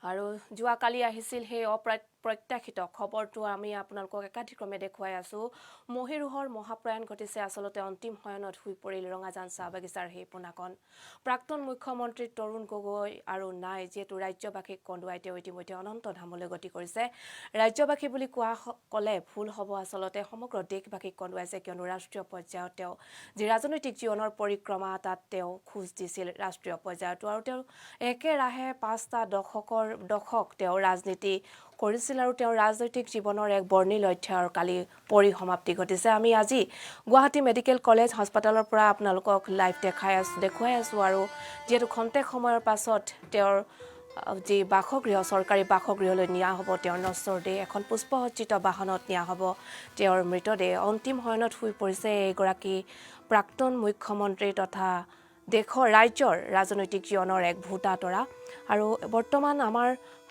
আৰু যোৱাকালি আহিছিল সেই অপ্ৰত্যাশিত খবৰটো আমি আপোনালোকক একাধিক্ৰমে দেখুৱাই আছো মহিৰুহৰ মহাপ্ৰয়াণ ঘটিছে আসলতে অন্তিম শয়নত শুই পৰিল ৰঙাজান চাহ বাগিচাৰ সেই পোনাকন প্ৰাক্তন মুখ্যমন্ত্ৰী তৰুণ গগৈ আৰু নাই যেটো ৰাজ্যবাসীক কন্দুৱাই তেওঁ ইতিমধ্যে অনন্ত ধামলৈ গতি কৰিছে ৰাজ্যবাসী বুলি ক'লে ভুল হ'ব আসলতে সমগ্ৰ দেশবাসীক কন্দুৱাইছে কিয়নো ৰাষ্ট্ৰীয় পৰ্যায়ত তেওঁ যি ৰাজনৈতিক জীৱনৰ পৰিক্ৰমা তাত তেওঁ খোজ দিছিল ৰাষ্ট্ৰীয় পৰ্যায়ত আৰু তেওঁ একেৰাহে ৫টা দশক তেওঁ ৰাজনীতি কৰিছিল আৰু তেওঁ ৰাজনৈতিক জীৱনৰ এক বৰ্ণিল অধ্যায়ৰ কালি পৰিসমাপ্তি ঘটিছে আমি আজি গুৱাহাটী মেডিকেল কলেজ হাস্পতালৰ পৰা আপোনালোকক লাইভ দেখুৱাই আছো আৰু যেটো খন্তেক সময়ৰ পাছত তেওঁৰ যি বাসগৃহ চৰকাৰী বাসগৃহলৈ নিয়া হ'ব তেওঁৰ নশ্বৰ দেহ এখন পুষ্পসজ্জিত বাহনত নিয়া হ'ব তেওঁৰ মৃতদেহ অন্তিম শয়নত শুই পৰিছে এগৰাকী প্ৰাক্তন মুখ্যমন্ত্ৰী তথা দেশৰ ৰাজ্যৰ ৰাজনৈতিক জীৱনৰ এক ভূতা তৰা আৰু বৰ্তমান আমাৰ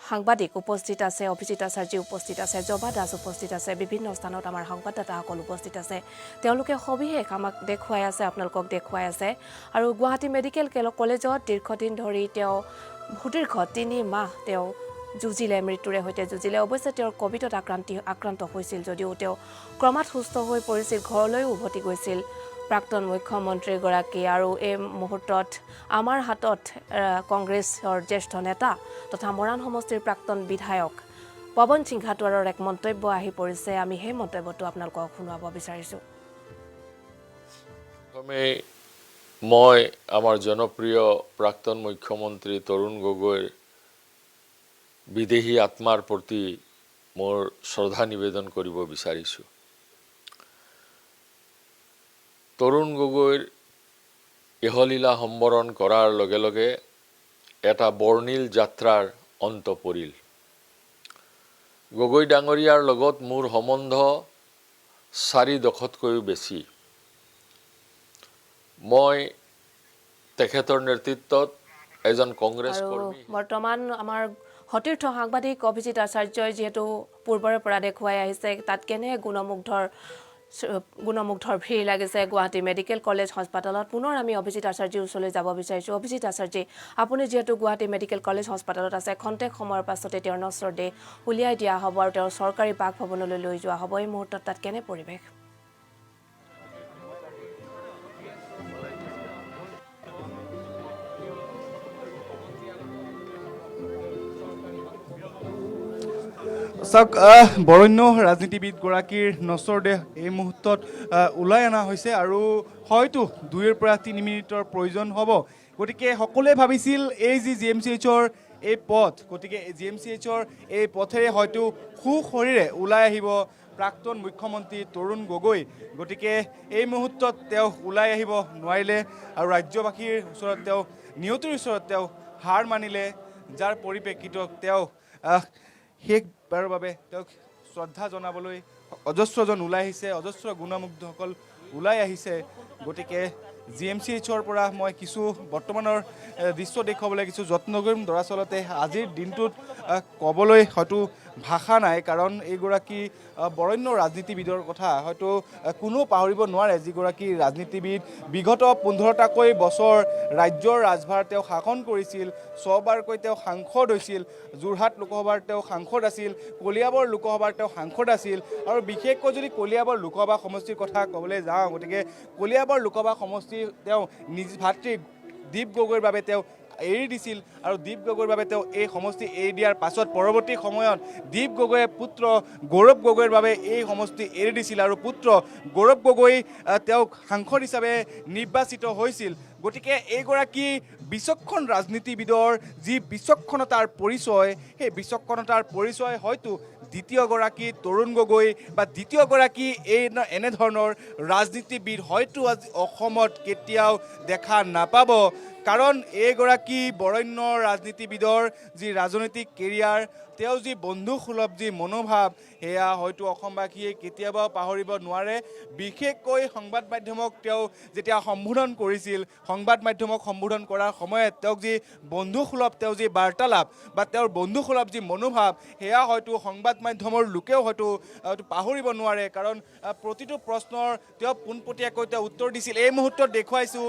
সাংবাদিক উপস্থিত আছে অভিজিত আচাৰ্য উপস্থিত আছে জবা দাস উপস্থিত আছে বিভিন্ন স্থানত আমাৰ সংবাদদাতাসকল উপস্থিত আছে তেওঁলোকে সবিশেষ আমাক দেখুৱাই আছে আপোনালোকক দেখুৱাই আছে আৰু গুৱাহাটী মেডিকেল কলেজত দীৰ্ঘদিন ধৰি তেওঁ সুদীৰ্ঘ ৩ মাহ তেওঁ যুঁজিলে মৃত্যুৰে সৈতে যুঁজিলে অৱশ্যে তেওঁৰ কোভিডত আক্ৰান্ত হৈছিল যদিও তেওঁ ক্ৰমাৎ সুস্থ হৈ পৰিছিল ঘৰলৈ উভতি গৈছিল প্ৰাক্তন মুখ্যমন্ত্ৰী গৰাকী আৰু এই মুহূৰ্তত আমাৰ হাতত কংগ্ৰেছৰ জ্যেষ্ঠ নেতা তথা মৰাণ সমষ্টিৰ প্ৰাক্তন বিধায়ক পৱন সিংহাটুৱাৰৰ এক মন্তব্য আহি পৰিছে আমি সেই মন্তব্যটো আপোনালোকক শুনাব বিচাৰিছো মই আমাৰ জনপ্ৰিয় প্ৰাক্তন মুখ্যমন্ত্ৰী তৰুণ গগৈৰ বিদেহী আত্মাৰ প্ৰতি মোৰ শ্ৰদ্ধা নিবেদন কৰিব বিচাৰিছো তৰুণ গগৈৰ ইহলীলা সম্বৰণ কৰাৰ লগে লগে এটা বৰ্ণিল যাত্ৰাৰ অন্ত পৰিল গগৈ ডাঙৰীয়াৰ লগত মোৰ সম্বন্ধ 4 দশকতকৈও বেছি মই তেখেতৰ নেতৃত্বত এজন কংগ্ৰেছ কৰ্মী বৰ্তমান আমাৰ সতীৰ্থ সাংবাদিক অভিজিত আচাৰ্যই যেহেতু পূৰ্বৰে পৰা দেখুৱাই আহিছে তাত কেনে গুণমুগ্ধৰ ভিৰ লাগিছে গুৱাহাটী মেডিকেল কলেজ হাস্পতালত পুনৰ আমি অভিজিত আচাৰ্যৰ ওচৰলৈ যাব বিচাৰিছো অভিজিত আচাৰ্য আপুনি যেহেতু গুৱাহাটী মেডিকেল কলেজ হাস্পতালত আছে খন্তেক সময়ৰ পাছতে তেওঁৰ নশ্বৰ দেহ উলিয়াই দিয়া হ'ব আৰু তেওঁৰ চৰকাৰী বাসভৱনলৈ লৈ যোৱা হ'ব এই মুহূৰ্তত তাত কেনে পৰিৱেশ বৰণ্য ৰাজনীতিবিদ গৰাকীৰ নশ্বৰ দেহ এই মুহূৰ্তত ওলাই অনা হৈছে আৰু হয়তো 2 পৰা 3 মিনিটৰ প্ৰয়োজন হ'ব গতিকে সকলোৱে ভাবিছিল এই যি জিএমচিএইচৰ এই পথ গতিকে জিএমচিএইচৰ এই পথেৰে হয়তো সুশৰীৰে ওলাই আহিব প্ৰাক্তন মুখ্যমন্ত্ৰী তৰুণ গগৈ গতিকে এই মুহূৰ্তত তেওঁ ওলাই আহিব নোৱাৰিলে আৰু ৰাজ্যবাসীৰ ওচৰত তেওঁ নিয়তিৰ ওচৰত তেওঁ হাৰ মানিলে যাৰ পৰিপ্ৰেক্ষিতত তেওঁ শেষবাৰৰ বাবে তেওঁক শ্ৰদ্ধা জনাবলৈ অজস্ৰজন ওলাই আহিছে অজস্ৰ গুণমুগ্ধসকল ওলাই আহিছে গতিকে জিএমচিএইচৰ পৰা মই কিছু বৰ্তমানৰ দৃশ্য দেখুৱাবলৈ কিছু যত্ন কৰিম দৰাচলতে আজিৰ দিনটোত ক'বলৈ হয়তো ভাষা নাই কাৰণ এইগৰাকী বৰণ্য ৰাজনীতিবিদৰ কথা হয়তো কোনো পাহৰিব নোৱাৰে যিগৰাকী ৰাজনীতিবিদ বিগত 15টাকৈ বছৰ ৰাজ্যৰ ৰাজভাৰ তেওঁ শাসন কৰিছিল 6 বাৰকৈ তেওঁ সাংসদ হৈছিল যোৰহাট লোকসভাৰ তেওঁ সাংসদ আছিল কলিয়াবৰ লোকসভাৰ তেওঁ সাংসদ আছিল আৰু বিশেষকৈ যদি কলিয়াবৰ লোকসভা সমষ্টিৰ কথা ক'বলৈ যাওঁ গতিকে কলিয়াবৰ লোকসভা সমষ্টি তেওঁ নিজ ভাতৃ দীপ গগৈৰ বাবে তেওঁ এৰি দিছিল আৰু দীপ গগৈৰ বাবে তেওঁ এই সমষ্টি এৰি দিয়াৰ পাছত পৰৱৰ্তী সময়ত দীপ গগৈয়ে পুত্ৰ গৌৰৱ গগৈৰ বাবে এই সমষ্টি এৰি দিছিল আৰু পুত্ৰ গৌৰৱ গগৈ তেওঁ সাংসদ হিচাপে নিৰ্বাচিত হৈছিল গতিকে এইগৰাকী বিচক্ষণ ৰাজনীতিবিদৰ যি বিচক্ষণতাৰ পৰিচয় সেই বিচক্ষণতাৰ পৰিচয় হয়তো দ্বিতীয়গৰাকী তৰুণ গগৈ বা দ্বিতীয়গৰাকী এনেধৰণৰ ৰাজনীতিবিদ হয়তো আজি অসমত কেতিয়াও দেখা নাপাব কাৰণ এইগৰাকী বৰণ্য ৰাজনীতিবিদৰ যি ৰাজনৈতিক কেৰিয়াৰ তেওঁ যি বন্ধুসুলভ যি মনোভাৱ সেয়া হয়তো অসমবাসীয়ে কেতিয়াবা পাহৰিব নোৱাৰে বিশেষকৈ সংবাদ মাধ্যমক তেওঁ যেতিয়া সম্বোধন কৰিছিল সংবাদ মাধ্যমক সম্বোধন কৰাৰ সময়ত তেওঁক যি বন্ধুসুলভ তেওঁ যি বাৰ্তালাপ বা তেওঁৰ বন্ধুসুলভ যি মনোভাৱ সেয়া হয়তো সংবাদ মাধ্যমৰ লোকেও হয়তো পাহৰিব নোৱাৰে কাৰণ প্ৰতিটো প্ৰশ্নৰ তেওঁ পোনপটীয়াকৈ তেওঁ উত্তৰ দিছিল এই মুহূৰ্তত দেখুৱাইছোঁ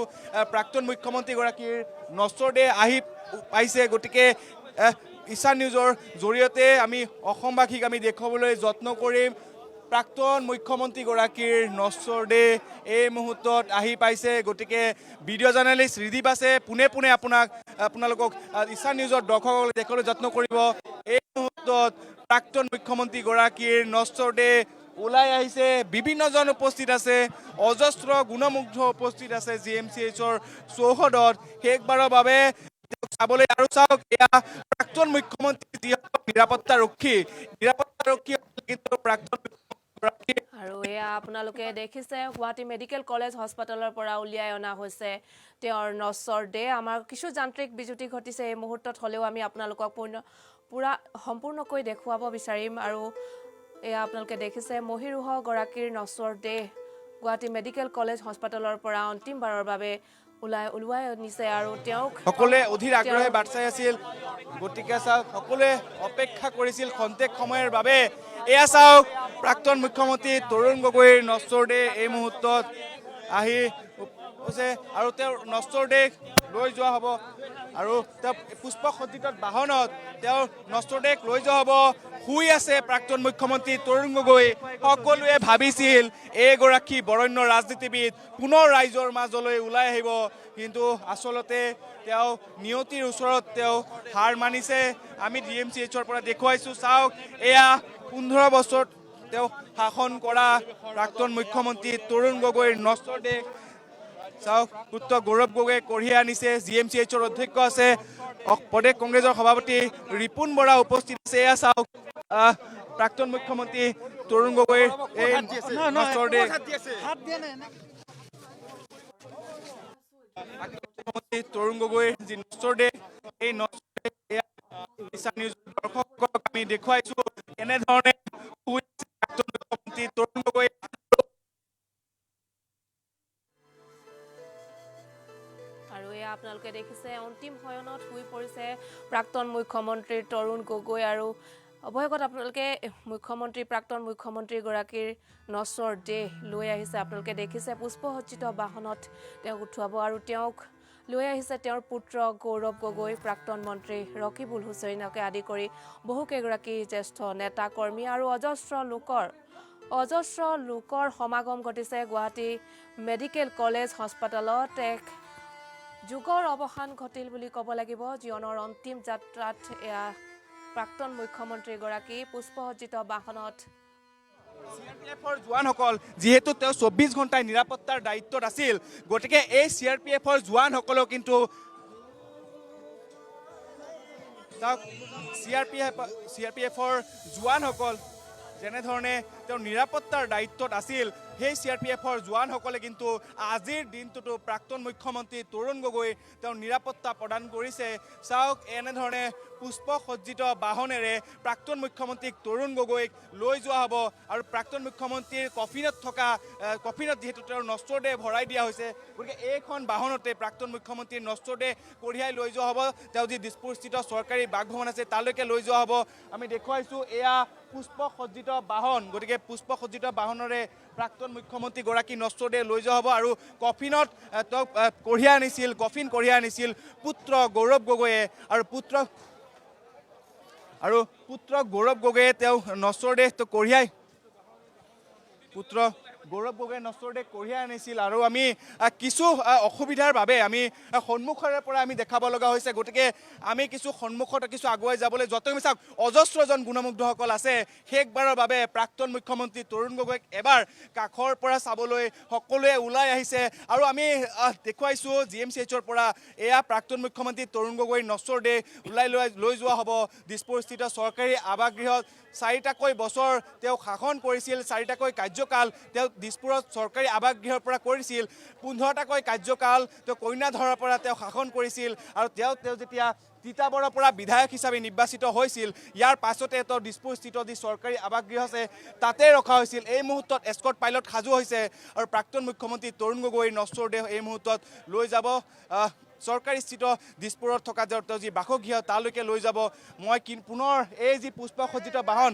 প্ৰাক্তন মুখ্যমন্ত্ৰীগৰাকীৰ নশ্বৰ দেহ আহি পাইছে গতিকে ঈশান নিউজৰ জৰিয়তে আমি অসমবাসীক আমি দেখুৱাবলৈ যত্ন কৰিম প্ৰাক্তন মুখ্যমন্ত্ৰীগৰাকীৰ নশ্বৰ দেহ এই মুহূৰ্তত আহি পাইছে গতিকে ভিডিঅ' জাৰ্নেলিষ্ট ৰিদীপ আছে পোনে পোনে আপোনালোকক ঈশান নিউজৰ দৰ্শকসকলে দেখুৱাবলৈ যত্ন কৰিব এই মুহূৰ্তত প্ৰাক্তন মুখ্যমন্ত্ৰীগৰাকীৰ নশ্বৰ দেহ ওলাই আহিছে বিভিন্নজন উপস্থিত আছে অজস্ৰ গুণমুগ্ধ উপস্থিত আছে GMCHৰ চৌহদত শেষবাৰৰ বাবে চাবলৈ আৰু চাওক এয়া প্ৰাক্তন মুখ্যমন্ত্ৰী যিসকল নিৰাপত্তাৰক্ষী কিন্তু প্ৰাক্তন আৰু এয়া আপোনালোকে দেখিছে গুৱাহাটী মেডিকেল কলেজ হস্পিটেলৰ পৰা উলিয়াই অনা হৈছে তেওঁৰ নশ্বৰ দেহ আমাৰ কিছু যান্ত্ৰিক বিজুতি ঘটিছে এই মুহূৰ্তত হ'লেও আমি আপোনালোকক পুৰা সম্পূৰ্ণকৈ দেখুৱাব বিচাৰিম আৰু এয়া আপোনালোকে দেখিছে মহিৰুহ গৰাকীৰ নশ্বৰ দেহ গুৱাহাটী মেডিকেল কলেজ হস্পিটেলৰ পৰা অন্তিমবাৰৰ বাবে ওলোৱাই আনিছে আৰু তেওঁক সকলোৱে অধীৰ আগ্ৰহে বাট চাই আছিল গতিকে চাওক সকলোৱে অপেক্ষা কৰিছিল খন্তেক সময়ৰ বাবে এয়া চাওক প্ৰাক্তন মুখ্যমন্ত্ৰী তৰুণ গগৈৰ নশ্বৰ দেহ এই মুহূৰ্তত আহি হৈছে আৰু তেওঁৰ নশ্বৰ দেহ লৈ যোৱা হ'ব আৰু তেওঁ পুষ্পসজ্জিত বাহনত তেওঁৰ নশ্বৰ দেহ লৈ যোৱা হ'ব শুই আছে প্ৰাক্তন মুখ্যমন্ত্ৰী তৰুণ গগৈ সকলোৱে ভাবিছিল এইগৰাকী বৰণ্য ৰাজনীতিবিদ পুনৰ ৰাইজৰ মাজলৈ ওলাই আহিব কিন্তু আচলতে তেওঁ নিয়তিৰ ওচৰত তেওঁ হাৰ মানিছে আমি GMCHৰ পৰা দেখুৱাইছোঁ চাওক এয়া 15 বছৰত তেওঁ শাসন কৰা প্ৰাক্তন মুখ্যমন্ত্ৰী তৰুণ গগৈৰ নশ্বৰ দেহ চাওক পুত্ৰ গৌৰৱ গগৈয়ে কঢ়িয়াই আনিছে GMCHৰ অধ্যক্ষ আছে প্ৰদেশ কংগ্ৰেছৰ সভাপতি ৰিপুণ বৰা উপস্থিত আছে এয়া চাওক প্ৰাক্তন মুখ্যমন্ত্ৰী তৰুণ গগৈৰ এই নশ্বৰ দেহ তৰুণ গগৈৰ যি নশ্বৰ দেহ এই নশ্বৰ দেহ ঈশান নিউজ দৰ্শকক আমি দেখুৱাইছো এনেধৰণে প্ৰাক্তন মুখ্যমন্ত্ৰী তৰুণ গগৈ আৰু এয়া আপোনালোকে দেখিছে অন্তিম শয়নত শুই পৰিছে প্ৰাক্তন মুখ্যমন্ত্ৰী তৰুণ গগৈ আৰু অৱশেষত আপোনালোকে প্ৰাক্তন মুখ্যমন্ত্ৰীগৰাকীৰ নশ্বৰ দেহ লৈ আহিছে আপোনালোকে দেখিছে পুষ্পসজ্জিত বাহনত তেওঁক উঠুৱাব আৰু তেওঁক লৈ আহিছে তেওঁৰ পুত্ৰ গৌৰৱ গগৈ প্ৰাক্তন মন্ত্ৰী ৰকিবুল হুছেইনকে আদি কৰি বহুকেইগৰাকী জ্যেষ্ঠ নেতা কৰ্মী আৰু অজস্ৰ লোকৰ সমাগম ঘটিছে গুৱাহাটী মেডিকেল কলেজ হস্পিটেলত এক যুগৰ অৱসান ঘটিল বুলি ক'ব লাগিব জীৱনৰ অন্তিম যাত্ৰাত এয়া প্ৰাক্তন মুখ্যমন্ত্ৰীগৰাকী পুষ্পসজ্জিত বাহনত CRPFৰ জোৱানসকল যিহেতু তেওঁ 24 ঘণ্টাই নিৰাপত্তাৰ দায়িত্বত আছিল গতিকে এই CRPFৰ জোৱানসকলেও কিন্তু CRPFৰ জোৱানসকল যেনেধৰণে তেওঁ নিৰাপত্তাৰ দায়িত্বত আছিল সেই CRPFৰ জোৱানসকলে কিন্তু আজিৰ দিনটোতো প্ৰাক্তন মুখ্যমন্ত্ৰী তৰুণ গগৈ তেওঁ নিৰাপত্তা প্ৰদান কৰিছে চাওক এনেধৰণে পুষ্পসজ্জিত বাহনেৰে প্ৰাক্তন মুখ্যমন্ত্ৰীক তৰুণ গগৈক লৈ যোৱা হ'ব আৰু প্ৰাক্তন মুখ্যমন্ত্ৰীৰ কফিনত যিহেতু তেওঁৰ নশ্বৰ দেহ ভৰাই দিয়া হৈছে গতিকে এইখন বাহনতে প্ৰাক্তন মুখ্যমন্ত্ৰীৰ নশ্বৰ দেহ কঢ়িয়াই লৈ যোৱা হ'ব তেওঁ যি দিছপুৰস্থিত চৰকাৰী বাসভৱন আছে তালৈকে লৈ যোৱা হ'ব আমি দেখুৱাইছোঁ এয়া পুষ্পসজ্জিত বাহন গতিকে পুষ্পসজ্জিত বাহনেৰে প্ৰাক্তন মুখ্যমন্ত্ৰীগৰাকী নশ্বৰ দেহ লৈ যোৱা হ'ব আৰু কফিন কঢ়িয়াই আনিছিল পুত্ৰ গৌৰৱ গগৈয়ে আৰু পুত্ৰ গৌৰৱ গগৈয়ে তেওঁ নশ্বৰ দেহ কঢ়িয়াই আনিছিল আৰু আমি কিছু অসুবিধাৰ বাবে আমি সন্মুখৰে পৰা আমি দেখাব লগা হৈছে গতিকে আমি কিছু আগুৱাই যাবলৈ যতন চাওক অজস্ৰজন গুণমুগ্ধসকল আছে শেষবাৰৰ বাবে প্ৰাক্তন মুখ্যমন্ত্ৰী তৰুণ গগৈক এবাৰ কাষৰ পৰা চাবলৈ সকলোৱে ওলাই আহিছে আৰু আমি দেখুৱাইছোঁ GMCHৰ পৰা এয়া প্ৰাক্তন মুখ্যমন্ত্ৰী তৰুণ গগৈৰ নশ্বৰ দেহ লৈ যোৱা হ'ব দিছপুৰস্থিত চৰকাৰী আৱাসগৃহত 4টাকৈ বছৰ তেওঁ শাসন কৰিছিল 4টাকৈ কাৰ্যকাল তেওঁ দিছপুৰত চৰকাৰী আৱাসগৃহৰ পৰা কৰিছিল 15টাকৈ কাৰ্যকাল তেওঁ কইনাধৰৰ পৰা তেওঁ শাসন কৰিছিল আৰু তেওঁ যেতিয়া তিতাবৰৰ পৰা বিধায়ক হিচাপে নিৰ্বাচিত হৈছিল ইয়াৰ পাছতে তেওঁ দিছপুৰস্থিত যি চৰকাৰী আৱাসগৃহ আছে তাতে ৰখা হৈছিল এই মুহূৰ্তত এস্কৰ্ট পাইলট সাজু হৈছে আৰু প্ৰাক্তন মুখ্যমন্ত্ৰী তৰুণ গগৈৰ নশ্বৰ দেহ এই মুহূৰ্তত লৈ যাব চৰকাৰীস্থিত দিছপুৰত থকা যি বাসগৃহ তালৈকে লৈ যাব মই পুনৰ এই যি পুষ্পসজ্জিত বাহন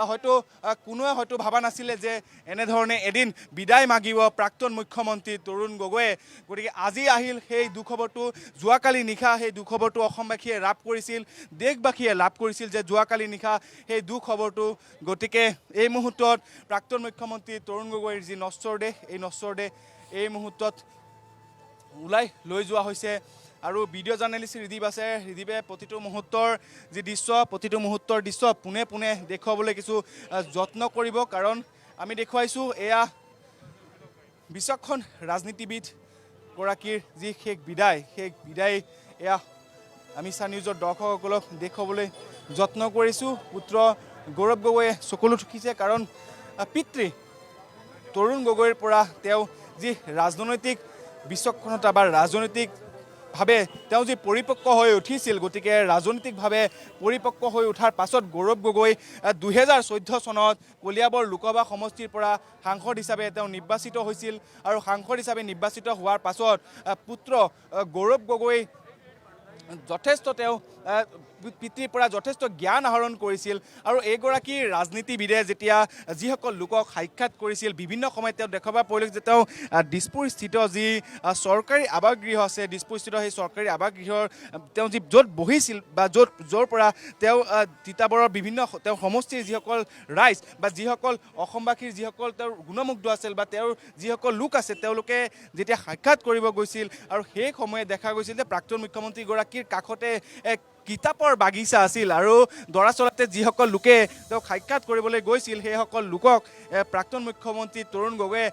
হয়তো কোনোৱে হয়তো ভাবা নাছিলে যে এনেধৰণে এদিন বিদায় মাগিব প্ৰাক্তন মুখ্যমন্ত্ৰী তৰুণ গগৈয়ে গতিকে আজি আহিল সেই দুখবৰটো যোৱাকালি নিশা সেই দুখবৰটো অসমবাসীয়ে লাভ কৰিছিল দেশবাসীয়ে লাভ কৰিছিল যে যোৱাকালি নিশা সেই দুখবৰটো গতিকে এই মুহূৰ্তত প্ৰাক্তন মুখ্যমন্ত্ৰী তৰুণ গগৈৰ যি নশ্বৰ দেহ এই নশ্বৰ দেহ এই মুহূৰ্তত ওলাই লৈ যোৱা হৈছে আৰু ভিডিঅ' জাৰ্নেলিষ্ট ৰিদীপে প্ৰতিটো মুহূৰ্তৰ যি দৃশ্য প্ৰতিটো মুহূৰ্তৰ দৃশ্য পোনে পোনে দেখুৱাবলৈ কিছু যত্ন কৰিব কাৰণ আমি দেখুৱাইছোঁ এয়া বিচক্ষণ ৰাজনীতিবিদ গৰাকীৰ যি শেষ বিদায় এয়া আমি ইষ্টাৰ্ণ নিউজৰ দৰ্শকসকলক দেখুৱাবলৈ যত্ন কৰিছোঁ পুত্ৰ গৌৰৱ গগৈয়ে চকুলো ঠুকিছে কাৰণ পিতৃ তৰুণ গগৈৰ পৰা তেওঁ যি ৰাজনৈতিক বিচক্ষণতা বা ৰাজনৈতিকভাৱে তেওঁ যি পৰিপক্ক হৈ উঠিছিল গতিকে ৰাজনৈতিকভাৱে পৰিপক্ক হৈ উঠাৰ পাছত গৌৰৱ গগৈ 2014 চনত কলিয়াবৰ লোকসভা সমষ্টিৰ পৰা সাংসদ হিচাপে তেওঁ নিৰ্বাচিত হৈছিল আৰু সাংসদ হিচাপে নিৰ্বাচিত হোৱাৰ পাছত পুত্ৰ গৌৰৱ গগৈ যথেষ্ট তেওঁ পিতৃৰ পৰা যথেষ্ট জ্ঞান আহৰণ কৰিছিল আৰু এইগৰাকী ৰাজনীতিবিদে যেতিয়া যিসকল লোকক সাক্ষাৎ কৰিছিল বিভিন্ন সময়ত তেওঁ দেখুৱাব পৰিল যে তেওঁ দিছপুৰস্থিত যি চৰকাৰী আৱাসগৃহ আছে দিছপুৰস্থিত সেই চৰকাৰী আৱাসগৃহৰ তেওঁ যি য'ত বহিছিল বা য'ৰ পৰা তেওঁ তিতাবৰৰ বিভিন্ন তেওঁ সমষ্টিৰ যিসকল ৰাইজ বা যিসকল অসমবাসীৰ যিসকল তেওঁৰ গুণমুগ্ধ আছিল বা তেওঁৰ যিসকল লোক আছে তেওঁলোকে যেতিয়া সাক্ষাৎ কৰিব গৈছিল আৰু সেই সময়ে দেখা গৈছিল যে প্ৰাক্তন মুখ্যমন্ত্ৰীগৰাকীৰ কাষতে কিতাপৰ বাগিচা আছিল আৰু দৰাচলতে যিসকল লোকে তেওঁক সাক্ষাৎ কৰিবলৈ গৈছিল সেইসকল লোকক প্ৰাক্তন মুখ্যমন্ত্ৰী তৰুণ গগৈয়ে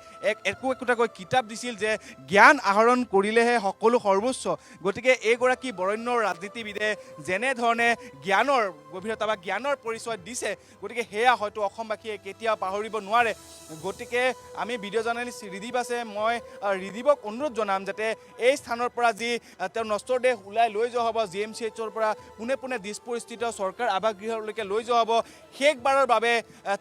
একোটাকৈ কিতাপ দিছিল যে জ্ঞান আহৰণ কৰিলেহে সকলো সৰ্বোচ্চ গতিকে এইগৰাকী বৰেণ্য ৰাজনীতিবিদে যেনেধৰণে জ্ঞানৰ গভীৰতা বা জ্ঞানৰ পৰিচয় দিছে গতিকে সেয়া হয়তো অসমবাসীয়ে কেতিয়াও পাহৰিব নোৱাৰে গতিকে আমি ভিডিঅ' জাৰ্নেলিষ্ট ৰিদীপ আছে মই ৰিদীপক অনুৰোধ জনাম যাতে এই স্থানৰ পৰা যি তেওঁৰ নশ্বৰ দেহ ওলাই লৈ যোৱা হ'ব GMCHৰ পৰা পোনে পোনে দিছপুৰস্থিত চৰকাৰ আৱাসগৃহলৈকে লৈ যোৱা হ'ব শেষবাৰৰ বাবে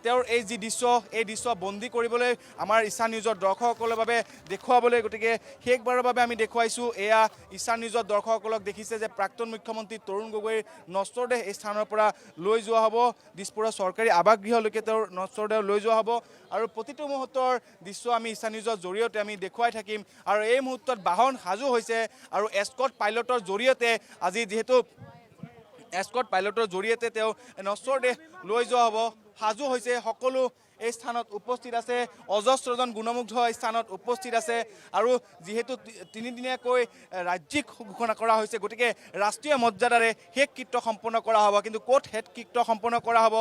তেওঁৰ এই যি দৃশ্য এই দৃশ্য বন্দী কৰিবলৈ আমাৰ ইষ্টাৰ্ণ নিউজৰ দৰ্শকসকলৰ বাবে দেখুৱাবলৈ গতিকে শেষবাৰৰ বাবে আমি দেখুৱাইছোঁ এয়া ইষ্টাৰ্ণ নিউজৰ দৰ্শকসকলক দেখিছে যে প্ৰাক্তন মুখ্যমন্ত্ৰী তৰুণ গগৈৰ নশ্বৰ দেহ এই স্থানৰ পৰা লৈ যোৱা হ'ব দিছপুৰৰ চৰকাৰী আৱাসগৃহলৈকে তেওঁৰ নশ্বৰ দেহ লৈ যোৱা হ'ব আৰু প্ৰতিটো মুহূৰ্তৰ দৃশ্য আমি ইষ্টাৰ্ণ নিউজৰ জৰিয়তে আমি দেখুৱাই থাকিম আৰু এই মুহূৰ্তত বাহন সাজু হৈছে আৰু এস্কৰ্ট পাইলটৰ জৰিয়তে আজি যিহেতু এস্কৰ্ট পাইলটৰ জৰিয়তে তেওঁ নশ্বৰ দেহ লৈ যোৱা হ'ব সাজু হৈছে সকলো এই স্থানত উপস্থিত আছে অজস্ৰজন গুণমুগ্ধ স্থানত উপস্থিত আছে আৰু যিহেতু তিনিদিনীয়াকৈ ৰাজ্যিক ঘোষণা কৰা হৈছে গতিকে ৰাষ্ট্ৰীয় মৰ্যাদাৰে শেষকৃত্য সম্পন্ন কৰা হ'ব কিন্তু ক'ত শেষকৃত্য সম্পন্ন কৰা হ'ব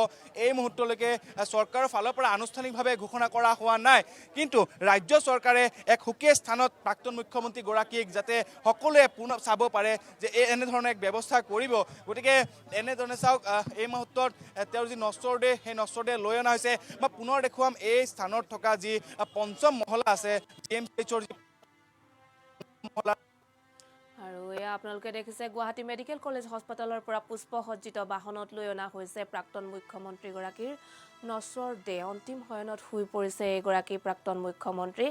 এই মুহূৰ্তলৈকে চৰকাৰৰ ফালৰ পৰা আনুষ্ঠানিকভাৱে ঘোষণা কৰা হোৱা নাই কিন্তু ৰাজ্য চৰকাৰে এক সুকীয়া স্থানত প্ৰাক্তন মুখ্যমন্ত্ৰীগৰাকীক যাতে সকলোৱে চাব পাৰে যে এনেধৰণৰ এক ব্যৱস্থা কৰিব গতিকে এনেধৰণে চাওক এই মুহূৰ্তত তেওঁৰ যি নশ্বৰ দেহ সেই নশ্বৰ দেহ লৈ অনা হৈছে বা পুনৰ দেখুৱাম এই স্থানত থকা যি পঞ্চম মহলা আছে GMCHৰ যি মহলা আৰু এয়া আপোনালোকে দেখিছে গুৱাহাটী মেডিকেল কলেজ হস্পিটেলৰ পৰা পুষ্পসজ্জিত বাহনত লৈ অনা হৈছে প্ৰাক্তন মুখ্যমন্ত্ৰীগৰাকীৰ নশ্বৰ দেহ অন্তিম শয়নত শুই পৰিছে এইগৰাকী প্ৰাক্তন মুখ্যমন্ত্ৰী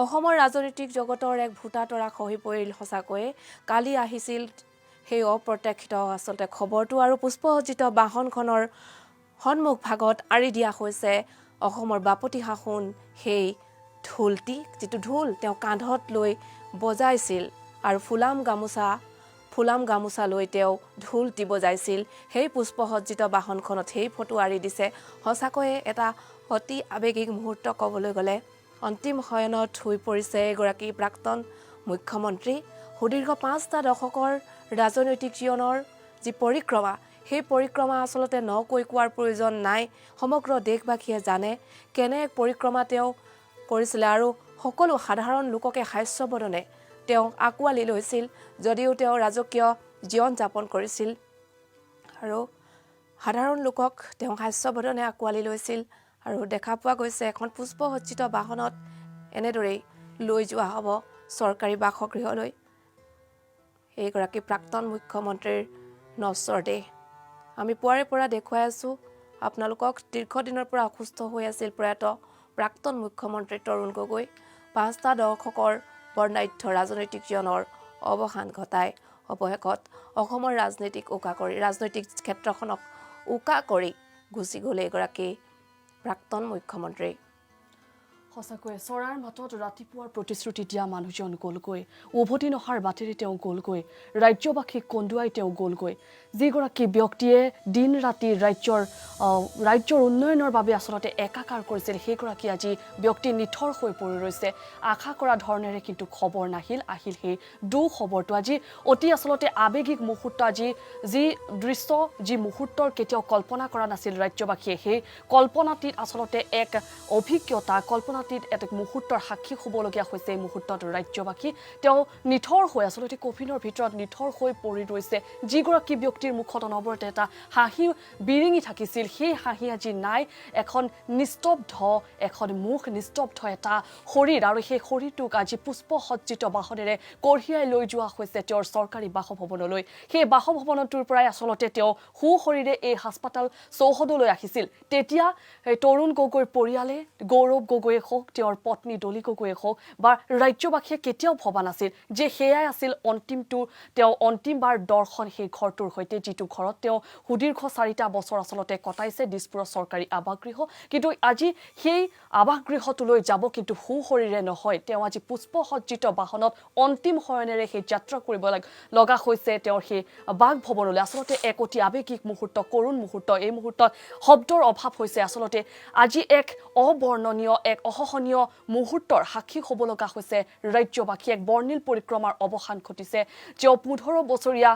অসমৰ ৰাজনৈতিক জগতৰ এক ভূতাতৰা খহি পৰিল সঁচাকৈয়ে কালি আহিছিল সেই অপ্ৰত্যাশিত আচলতে খবৰটো আৰু পুষ্পসজ্জিত বাহনখনৰ সন্মুখ ভাগত আঁৰি দিয়া হৈছে অসমৰ বাপতি সাহোন সেই ঢোলটি যিটো ঢোল তেওঁ কান্ধত লৈ বজাইছিল আৰু ফুলাম গামোচা লৈ তেওঁ ঢোলটি বজাইছিল সেই পুষ্পসজ্জিত বাহনখনত সেই ফটো আঁৰি দিছে সঁচাকৈয়ে এটা অতি আৱেগিক মুহূৰ্ত ক'বলৈ গ'লে অন্তিম শয়নত শুই পৰিছে এগৰাকী প্ৰাক্তন মুখ্যমন্ত্ৰী সুদীৰ্ঘ 5টা দশকৰ ৰাজনৈতিক জীৱনৰ যি পৰিক্ৰমা সেই পৰিক্ৰমা আচলতে নকৈ কোৱাৰ প্ৰয়োজন নাই সমগ্ৰ দেশবাসীয়ে জানে কেনে এক পৰিক্ৰমা তেওঁ কৰিছিলে আৰু সকলো সাধাৰণ লোককে হাস্যবদনে তেওঁ আঁকোৱালি লৈছিল যদিও তেওঁ ৰাজকীয় জীৱন যাপন কৰিছিল আৰু সাধাৰণ লোকক তেওঁ হাস্যবদনে আঁকোৱালি লৈছিল আৰু দেখা পোৱা গৈছে এখন পুষ্পসজ্জিত বাহনত এনেদৰেই লৈ যোৱা হ'ব চৰকাৰী বাসগৃহলৈ এইগৰাকী প্ৰাক্তন মুখ্যমন্ত্ৰীৰ নশ্বৰ দেহ আমি পুৱাৰে পৰা দেখুৱাই আছোঁ আপোনালোকক দীৰ্ঘদিনৰ পৰা অসুস্থ হৈ আছিল প্ৰয়াত প্ৰাক্তন মুখ্যমন্ত্ৰী তৰুণ গগৈ 5টা দশকৰ বৰ্ণাঢ্য ৰাজনৈতিক জীৱনৰ অৱসান ঘটাই অৱশেষত অসমৰ ৰাজনৈতিক ক্ষেত্ৰখনক উকা কৰি গুচি গ'ল এগৰাকী প্ৰাক্তন মুখ্যমন্ত্ৰী। সঁচাকৈয়ে চৰাৰ মাতত ৰাতিপুৱাৰ প্ৰতিশ্ৰুতি দিয়া মানুহজন গ'লগৈ, উভতি নহাৰ বাটেৰে তেওঁ গ'লগৈ, ৰাজ্যবাসীক কন্দুৱাই তেওঁ গ'লগৈ। যিগৰাকী ব্যক্তিয়ে দিন ৰাতি ৰাজ্যৰ উন্নয়নৰ বাবে আচলতে একাকাৰ কৰিছিল, সেইগৰাকী আজি ব্যক্তি নিথৰ হৈ পৰি ৰৈছে। আশা কৰা ধৰণেৰে কিন্তু খবৰ আহিল সেই দুখবৰটো। আজি অতি আচলতে আৱেগিক মুহূৰ্ত, আজি যি দৃশ্য, যি মুহূৰ্তৰ কেতিয়াও কল্পনা কৰা নাছিল ৰাজ্যবাসীয়ে, সেই কল্পনাতীত আচলতে এক অভিজ্ঞতা, কল্পনাতীত এক মুহূৰ্তৰ সাক্ষী হ'বলগীয়া হৈছে এই মুহূৰ্তত ৰাজ্যবাসী। তেওঁ নিথৰ হৈ আচলতে কফিনৰ ভিতৰত নিথৰ হৈ পৰি ৰৈছে। যিগৰাকী ব্যক্তিৰ মুখত অনবৰতে এটা হাঁহি বিৰিঙি থাকিছিল, সেই হাঁহি আজি নাই। এখন নিস্তব্ধ, এখন মুখ, নিস্তব্ধ এটা শৰীৰ, আৰু সেই শৰীৰটোক আজি পুষ্পসজ্জিত বাহনেৰে কঢ়িয়াই লৈ যোৱা হৈছে তেওঁৰ চৰকাৰী বাসভৱনলৈ। সেই বাসভৱনটোৰ পৰাই আচলতে তেওঁ সুশৰীৰে এই হাস্পাতাল চৌহদলৈ আহিছিল। তেতিয়া তৰুণ গগৈৰ পৰিয়ালে, গৌৰৱ গগৈয়ে হওক, তেওঁৰ পত্নী ডলি গগৈয়ে হওক বা ৰাজ্যবাসীয়ে কেতিয়াও ভবা নাছিল যে সেয়াই আছিল তেওঁ অন্তিমবাৰ দৰ্শন সেই ঘৰটোৰ সৈতে, যিটো ঘৰত তেওঁ সুদীৰ্ঘ 4টা বছৰ আচলতে কটাইছে, দিছপুৰৰ চৰকাৰী আৱাসগৃহ। কিন্তু আজি সেই আৱাসগৃহটোলৈ যাব কিন্তু সুশৰীৰে নহয়, তেওঁ আজি পুষ্পসজ্জিত বাহনত অন্তিম শয়নেৰে সেই যাত্ৰা কৰিব লগা হৈছে তেওঁৰ সেই বাসভৱনলৈ। আচলতে এক অতি আৱেগিক মুহূৰ্ত, কৰুণ মুহূৰ্ত। এই মুহূৰ্তত শব্দৰ অভাৱ হৈছে। আচলতে আজি এক অবৰ্ণনীয়, এক অসহনীয় মুহূৰ্তৰ সাক্ষী হ'ব লগা হৈছে ৰাজ্যবাসী। এক বৰ্ণিল পৰিক্ৰমাৰ অৱসান ঘটিছে। তেওঁ 15 বছৰীয়া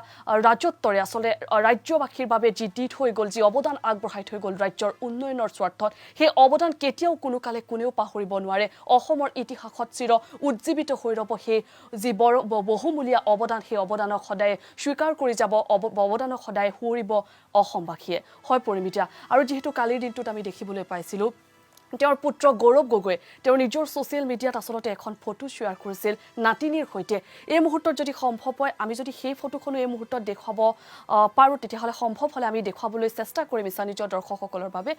ৰাজত্বৰে আচলতে ৰাজ্যবাসীৰ বাবে যি দি থৈ গ'ল, যি অৱদান আগবঢ়াই থৈ গ'ল ৰাজ্যৰ উন্নয়নৰ স্বাৰ্থত, সেই অৱদান কেতিয়াও কোনোকালে কোনেও পাহৰিব নোৱাৰে। অসমৰ ইতিহাসত চিৰ উজ্জীৱিত হৈ ৰ'ব সেই যি বহুমূলীয়া অৱদান, সেই অৱদানক সদায় স্বীকাৰ কৰি যাব, অৱদানক সদায় সুঁৱৰিব অসমবাসীয়ে। হয় পৰিমিতা। আৰু যিহেতু কালিৰ দিনটোত আমি দেখিবলৈ পাইছিলোঁ তেওঁৰ পুত্ৰ গৌৰৱ গগৈ তেওঁৰ নিজৰ ছ'চিয়েল মিডিয়াত আচলতে এখন ফটো শ্বেয়াৰ কৰিছিল নাতিনীৰ সৈতে। এই মুহূৰ্তত যদি সম্ভৱ হয়, আমি যদি সেই ফটোখনো এই মুহূৰ্তত দেখুৱাব পাৰোঁ, তেতিয়াহ'লে সম্ভৱ হ'লে আমি দেখুৱাবলৈ চেষ্টা কৰিম ইচ্ছা নিজৰ দৰ্শকসকলৰ বাবে।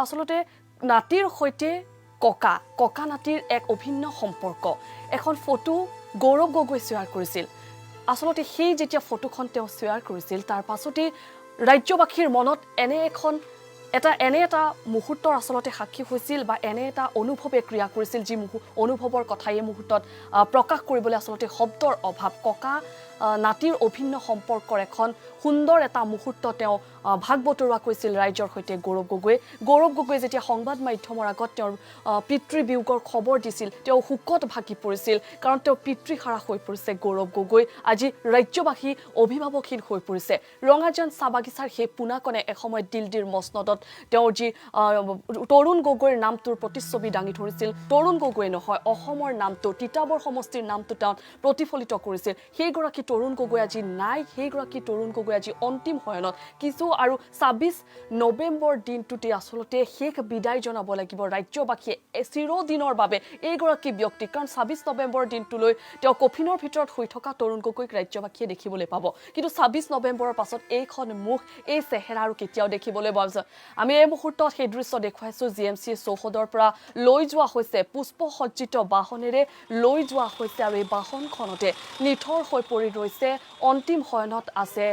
আচলতে নাতিৰ সৈতে ককা নাতিৰ এক অভিন্ন সম্পৰ্ক, এখন ফটো গৌৰৱ গগৈ শ্বেয়াৰ কৰিছিল। আচলতে সেই যেতিয়া ফটোখন তেওঁ শ্বেয়াৰ কৰিছিল, তাৰ পাছতেই ৰাজ্যবাসীৰ মনত এনে এটা মুহূৰ্তৰ আচলতে সাক্ষী হৈছিল বা এনে এটা অনুভৱে ক্ৰিয়া কৰিছিল, যি অনুভৱৰ কথা এই মুহূৰ্তত প্ৰকাশ কৰিবলৈ আচলতে শব্দৰ অভাৱ। ককা নাতিৰ অভিন্ন সম্পৰ্কৰ এখন সুন্দৰ এটা মুহূৰ্ত তেওঁ ভাগ বতৰুৱা কৰিছিল ৰাইজৰ সৈতে গৌৰৱ গগৈয়ে যেতিয়া সংবাদ মাধ্যমৰ আগত তেওঁৰ পিতৃবিয়োগৰ খবৰ দিছিল, তেওঁ শোকত ভাগি পৰিছিল, কাৰণ তেওঁ পিতৃহাৰা হৈ পৰিছে গৌৰৱ গগৈ। আজি ৰাজ্যবাসী অভিভাৱকহীন হৈ পৰিছে। ৰঙাজান চাহ বাগিচাৰ সেই পোনাকণে এসময়ত দিল্লীৰ মচনদত তেওঁৰ যি তৰুণ গগৈৰ নামটোৰ প্ৰতিচ্ছবি দাঙি ধৰিছিল, তৰুণ গগৈ নহয়, অসমৰ নামটো, তিতাবৰ সমষ্টিৰ নামটো তেওঁ প্ৰতিফলিত কৰিছিল। সেইগৰাকী তৰুণ গগৈ আজি নাই, সেইগৰাকী তৰুণ গগৈ আজি অন্তিম শয়নত। কিছু আৰু 26 নৱেম্বৰ দিনটোতে আচলতে শেষ বিদায় জনাব লাগিব ৰাজ্যবাসীয়ে চিৰদিনৰ বাবে এইগৰাকী ব্যক্তি, কাৰণ 26 নৱেম্বৰ দিনটোলৈ তেওঁ কফিনৰ ভিতৰত শুই থকা তৰুণ গগৈক ৰাজ্যবাসীয়ে দেখিবলৈ পাব। কিন্তু 26 নৱেম্বৰৰ পাছত এইখন মুখ, এই চেহেৰা আৰু কেতিয়াও দেখিবলৈ পোৱা যায়। আমি এই মুহূৰ্তত সেই দৃশ্য দেখুৱাইছোঁ, GMC চৌহদৰ পৰা লৈ যোৱা হৈছে, পুষ্পসজ্জিত বাহনেৰে লৈ যোৱা হৈছে, আৰু এই বাহনখনতে নিথৰ হৈ পৰি ৰৈছে, অন্তিম শয়নত আছে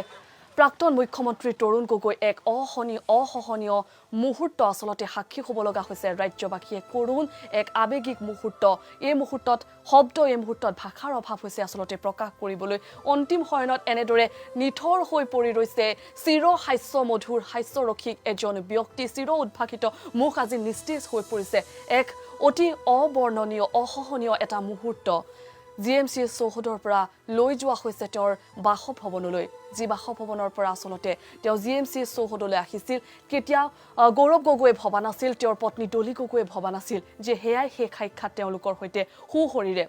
প্ৰাক্তন মুখ্যমন্ত্ৰী তৰুণ গগৈ। এক অসহনীয় মুহূৰ্ত আচলতে সাক্ষী হ'ব লগা হৈছে ৰাজ্যবাসীয়ে। কৰুণ এক আৱেগিক মুহূৰ্ত। এই মুহূৰ্তত শব্দ, এই মুহূৰ্তত ভাষাৰ অভাৱ হৈছে আচলতে প্ৰকাশ কৰিবলৈ। অন্তিম শয়নত এনেদৰে নিথৰ হৈ পৰি ৰৈছে চিৰ হাস্যমধুৰ, হাস্যৰসিক এজন ব্যক্তি, চিৰ উদ্ভাসিত মুখ আজি নিস্তেজ হৈ পৰিছে। এক অতি অবৰ্ণনীয়, অসহনীয় এটা মুহূৰ্ত। GMC চৌহদৰ পৰা লৈ যোৱা হৈছে তেওঁৰ বাসভৱনলৈ, যি বাসভৱনৰ পৰা আচলতে তেওঁ GMC চৌহদলৈ আহিছিল। কেতিয়া গৌৰৱ গগৈয়ে ভবা নাছিল, তেওঁৰ পত্নী ডলি গগৈয়ে ভবা নাছিল যে সেয়াই শেষ সাক্ষাৎ তেওঁলোকৰ সৈতে সুশৰীৰে।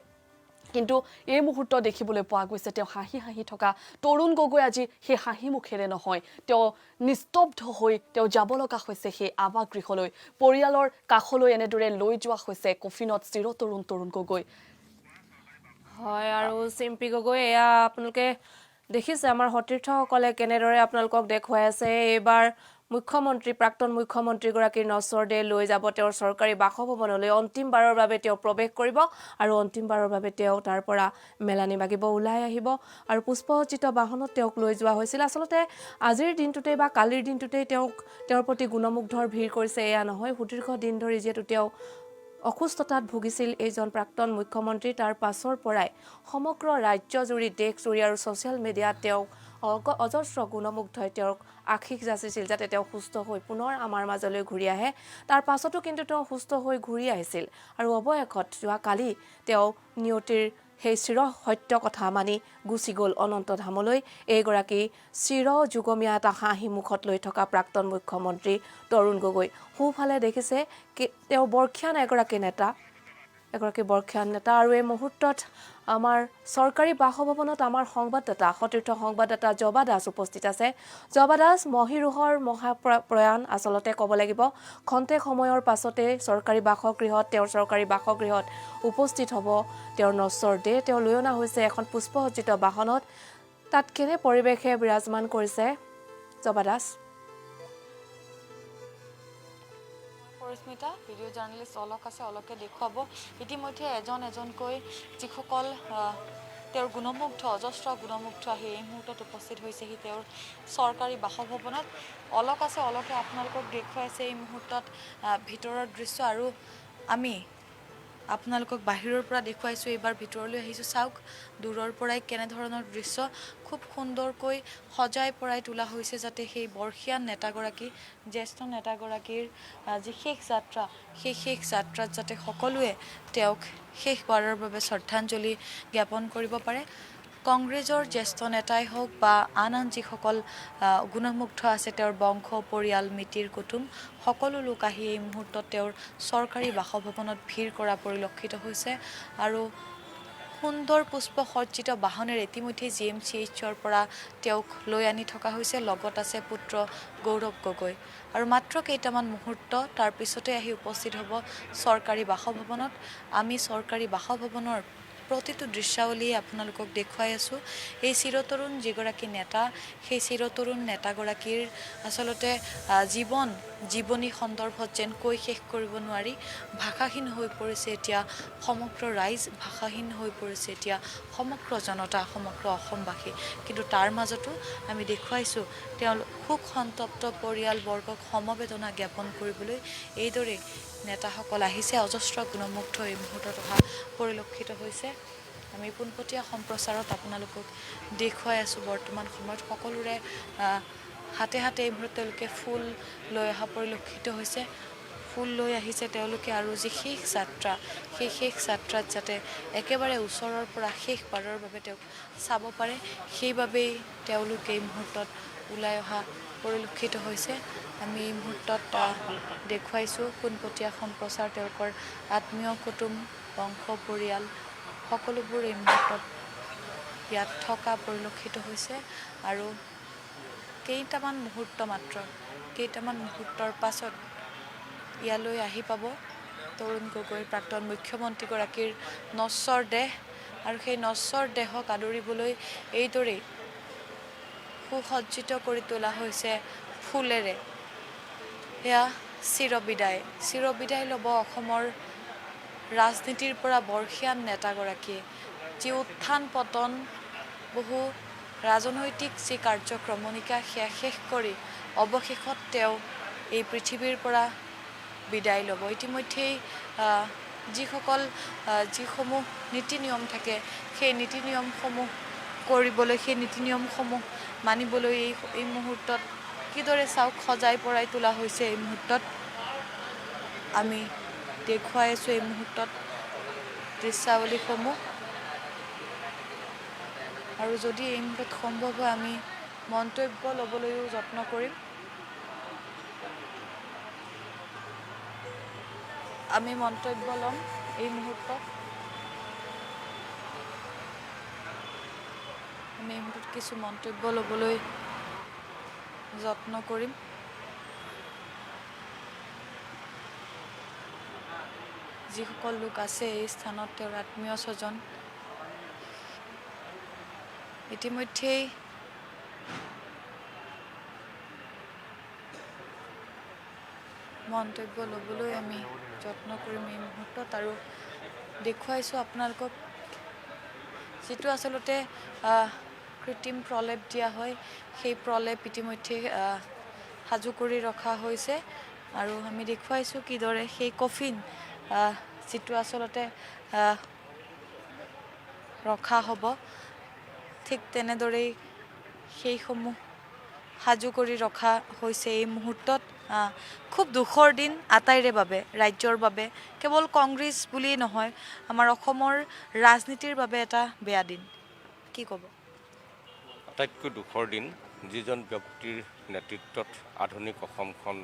কিন্তু এই মুহূৰ্ত দেখিবলৈ পোৱা গৈছে তেওঁ হাঁহি থকা তৰুণ গগৈ আজি সেই হাঁহি মুখেৰে নহয়, তেওঁ নিস্তব্ধ হৈ তেওঁ যাব লগা হৈছে সেই আৱাসগৃহলৈ। পৰিয়ালৰ কাষলৈ এনেদৰে লৈ যোৱা হৈছে কফিনত তৰুণ গগৈ। হয়, আৰু চিম্পী গগৈ, এয়া আপোনালোকে দেখিছে আমাৰ সতীৰ্থসকলে কেনেদৰে আপোনালোকক দেখুৱাই আছে। এইবাৰ মুখ্যমন্ত্ৰী প্ৰাক্তন মুখ্যমন্ত্ৰীগৰাকীৰ নশ্বৰ দেহ লৈ যাব তেওঁৰ চৰকাৰী বাসভৱনলৈ অন্তিমবাৰৰ বাবে তেওঁ প্ৰৱেশ কৰিব আৰু অন্তিমবাৰৰ বাবে তেওঁ তাৰ পৰা মেলানি মাগিব ওলাই আহিব আৰু পুষ্পসজ্জিত বাহনত তেওঁক লৈ যোৱা হৈছিল আচলতে আজিৰ দিনটোতে বা কালিৰ দিনটোতে তেওঁৰ প্ৰতি গুণমুগ্ধৰ ভিৰ কৰিছে এয়া নহয় সুদীৰ্ঘ দিন ধৰি যিহেতু তেওঁ অসুস্থতাত ভুগিছিল এইজন প্ৰাক্তন মুখ্যমন্ত্ৰী তাৰ পাছৰ পৰাই সমগ্ৰ ৰাজ্যজুৰি দেশজুৰি আৰু ছ'চিয়েল মিডিয়াত তেওঁক অজস্ৰ গুণমুগ্ধই তেওঁক আশীষ যাচিছিল যাতে তেওঁ সুস্থ হৈ পুনৰ আমাৰ মাজলৈ ঘূৰি আহে তাৰ পাছতো কিন্তু তেওঁ সুস্থ হৈ ঘূৰি আহিছিল আৰু অৱশেষত যোৱা কালি তেওঁ নিয়তিৰ সেই চিৰ সত্য কথা মানি গুচি গ'ল অনন্ত ধামলৈ এইগৰাকী চিৰ যুগমীয়া এটা হাঁহি মুখত লৈ থকা প্ৰাক্তন মুখ্যমন্ত্ৰী তৰুণ গগৈ সোঁফালে দেখিছে তেওঁ বৰ্ষীয়ান এগৰাকী নেতা আৰু এই মুহূৰ্তত আমাৰ চৰকাৰী বাসভৱনত আমাৰ সংবাদদাতা সতীৰ্থ সংবাদদাতা জবা দাস উপস্থিত আছে জবা দাস মহীৰুহৰ মহাপ্ৰয়াণ আচলতে ক'ব লাগিব খন্তেক সময়ৰ পাছতে তেওঁৰ চৰকাৰী বাসগৃহত উপস্থিত হ'ব তেওঁৰ নশ্বৰ দেহ তেওঁ লৈ অনা হৈছে এখন পুষ্পসজ্জিত বাহনত তাত কেনে পৰিৱেশে বিৰাজমান কৰিছে জবা দাস পৰিস্মিতা ভিডিঅ' জাৰ্নেলিষ্ট অলক আছে অলকে দেখুৱাব ইতিমধ্যে এজনকৈ যিসকল তেওঁৰ গুণমুগ্ধ অজস্ৰ গুণমুগ্ধ আহি এই মুহূৰ্তত উপস্থিত হৈছেহি তেওঁৰ চৰকাৰী বাসভৱনত অলক আছে অলকে আপোনালোকক দেখুৱাইছে এই মুহূৰ্তত ভিতৰৰ দৃশ্য আৰু আমি আপোনালোকক বাহিৰৰ পৰা দেখুৱাইছোঁ এইবাৰ ভিতৰলৈ আহিছোঁ চাওক দূৰৰ পৰাই কেনেধৰণৰ দৃশ্য খুব সুন্দৰকৈ সজাই পৰাই তোলা হৈছে যাতে সেই বৰ্ষীয়ান নেতাগৰাকী জ্যেষ্ঠ নেতাগৰাকীৰ যি শেষ যাত্ৰা সেই শেষ যাত্ৰাত যাতে সকলোৱে তেওঁক শেষবাৰৰ বাবে শ্ৰদ্ধাঞ্জলি জ্ঞাপন কৰিব পাৰে কংগ্ৰেছৰ জ্যেষ্ঠ নেতাই হওক বা আন যিসকল গুণমুগ্ধ আছে তেওঁৰ বংশ পৰিয়াল মিতিৰ কুটুম সকলো লোক আহি এই মুহূৰ্তত তেওঁৰ চৰকাৰী বাসভৱনত ভিৰ কৰা পৰিলক্ষিত হৈছে আৰু সুন্দৰ পুষ্পসজ্জিত বাহনেৰে ইতিমধ্যে GMCHৰ পৰা তেওঁক লৈ আনি থকা হৈছে লগত আছে পুত্ৰ গৌৰৱ গগৈ আৰু মাত্ৰ কেইটামান মুহূৰ্ত তাৰ পিছতে আহি উপস্থিত হ'ব চৰকাৰী বাসভৱনত আমি চৰকাৰী বাসভৱনৰ প্ৰতিটো দৃশ্যাৱলী আপোনালোকক দেখুৱাই আছোঁ এই চিৰতৰুণ যিগৰাকী নেতা সেই চিৰতৰুণ নেতাগৰাকীৰ আচলতে জীৱনী সন্দৰ্ভত যেন কৈ শেষ কৰিব নোৱাৰি ভাষাহীন হৈ পৰিছে এতিয়া সমগ্ৰ ৰাইজ ভাষাহীন হৈ পৰিছে এতিয়া সমগ্ৰ জনতা সমগ্ৰ অসমবাসী কিন্তু তাৰ মাজতো আমি দেখুৱাইছোঁ তেওঁ শোক সন্তপ্ত পৰিয়ালবৰ্গক সমবেদনা জ্ঞাপন কৰিবলৈ এইদৰে নেতাসকল আহিছে অজস্ৰ গুণমুগ্ধ এই মুহূৰ্তত অহা পৰিলক্ষিত হৈছে আমি পোনপটীয়া সম্প্ৰচাৰত আপোনালোকক দেখুৱাই আছোঁ বৰ্তমান সময়ত সকলোৰে হাতে হাতে এই মুহূৰ্তত তেওঁলোকে ফুল লৈ অহা পৰিলক্ষিত হৈছে ফুল লৈ আহিছে তেওঁলোকে আৰু যি শেষ যাত্ৰা সেই শেষ যাত্ৰাত যাতে একেবাৰে ওচৰৰ পৰা শেষবাৰৰ বাবে তেওঁক চাব পাৰে সেইবাবেই তেওঁলোকে এই মুহূৰ্তত ওলাই অহা পৰিলক্ষিত হৈছে আমি এই মুহূৰ্তত দেখুৱাইছোঁ পোনপটীয়া সম্প্ৰচাৰ তেওঁলোকৰ আত্মীয় কুটুম বংশ পৰিয়াল সকলোবোৰ এই মুহূৰ্তত ইয়াত থকা পৰিলক্ষিত হৈছে আৰু কেইটামান মুহূৰ্তৰ পাছত ইয়ালৈ আহি পাব তৰুণ গগৈৰ প্ৰাক্তন মুখ্যমন্ত্ৰীগৰাকীৰ নশ্বৰ দেহ আৰু সেই নশ্বৰ দেহক আদৰিবলৈ এইদৰেই সুসজ্জিত কৰি তোলা হৈছে ফুলেৰে এয়া চিৰবিদায় ল'ব অসমৰ ৰাজনীতিৰ পৰা বৰ্ষীয়ান নেতাগৰাকীয়ে যি উত্থান পতন বহু ৰাজনৈতিক যি কাৰ্যক্ৰমণিকা সেয়া শেষ কৰি অৱশেষত তেওঁ এই পৃথিৱীৰ পৰা বিদায় ল'ব ইতিমধ্যেই যিসমূহ নীতি নিয়ম থাকে সেই নীতি নিয়মসমূহ কৰিবলৈ সেই নীতি নিয়মসমূহ মানিবলৈ এই মুহূৰ্তত কিদৰে চাওক সজাই পৰাই তোলা হৈছে এই মুহূৰ্তত আমি দেখুৱাই আছোঁ এই মুহূৰ্তত দৃশ্যাৱলীসমূহ আৰু যদি এই মুহূৰ্তত সম্ভৱ হয় আমি মন্তব্য ল'বলৈও যত্ন কৰিম আমি মন্তব্য ল'ম এই মুহূৰ্তত আমি এই মুহূৰ্তত কিছু মন্তব্য ল'বলৈ যত্ন কৰিম যিসকল লোক আছে এই স্থানত তেওঁৰ আত্মীয় স্বজন ইতিমধ্যেই মন্তব্য ল'বলৈ আমি যত্ন কৰিম এই মুহূৰ্তত আৰু দেখুৱাইছোঁ আপোনালোকক যিটো আচলতে কৃত্ৰিম প্ৰলেপ দিয়া হয় সেই প্ৰলেপ ইতিমধ্যে সাজু কৰি ৰখা হৈছে আৰু আমি দেখুৱাইছোঁ কিদৰে সেই কফিন যিটো আচলতে ৰখা হ'ব ঠিক তেনেদৰেই সেইসমূহ সাজু কৰি ৰখা হৈছে এই মুহূৰ্তত খুব দুখৰ দিন আটাইৰে বাবে ৰাজ্যৰ বাবে কেৱল কংগ্ৰেছ বুলিয়েই নহয় আমাৰ অসমৰ ৰাজনীতিৰ বাবে এটা বেয়া দিন কি ক'ব আটাইতকৈ দুখৰ দিন যিজন ব্যক্তিৰ নেতৃত্বত আধুনিক অসমখন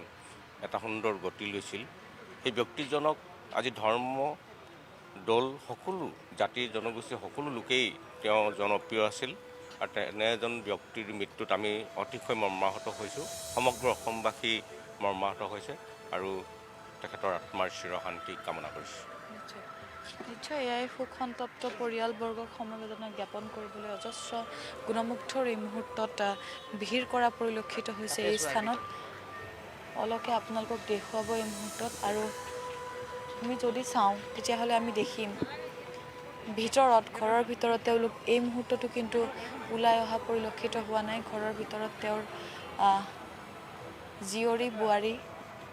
এটা সুন্দৰ গতি লৈছিল সেই ব্যক্তিজনক আজি ধৰ্ম দল সকলো জাতি জনগোষ্ঠী সকলো লোকেই তেওঁ জনপ্ৰিয় আছিল আৰু তেনে এজন ব্যক্তিৰ মৃত্যুত আমি অতিশয় মৰ্মাহত হৈছোঁ সমগ্ৰ অসমবাসী মৰ্মাহত হৈছে আৰু তেখেতৰ আত্মাৰ চিৰশান্তি কামনা কৰিছোঁ নিশ্চয় এয়াই শোক সন্তপ্ত পৰিয়ালবৰ্গক সমবেদনা জ্ঞাপন কৰিবলৈ অজস্ৰ গুণমুগ্ধৰ এই মুহূৰ্তত ভিৰ কৰা পৰিলক্ষিত হৈছে এই স্থানত অলকে আপোনালোকক দেখুৱাব এই মুহূৰ্তত আৰু আমি যদি চাওঁ তেতিয়াহ'লে আমি দেখিম ভিতৰত ঘৰৰ ভিতৰত তেওঁলোক এই মুহূৰ্ততো কিন্তু ওলাই অহা পৰিলক্ষিত হোৱা নাই ঘৰৰ ভিতৰত তেওঁৰ জীয়ৰী বোৱাৰী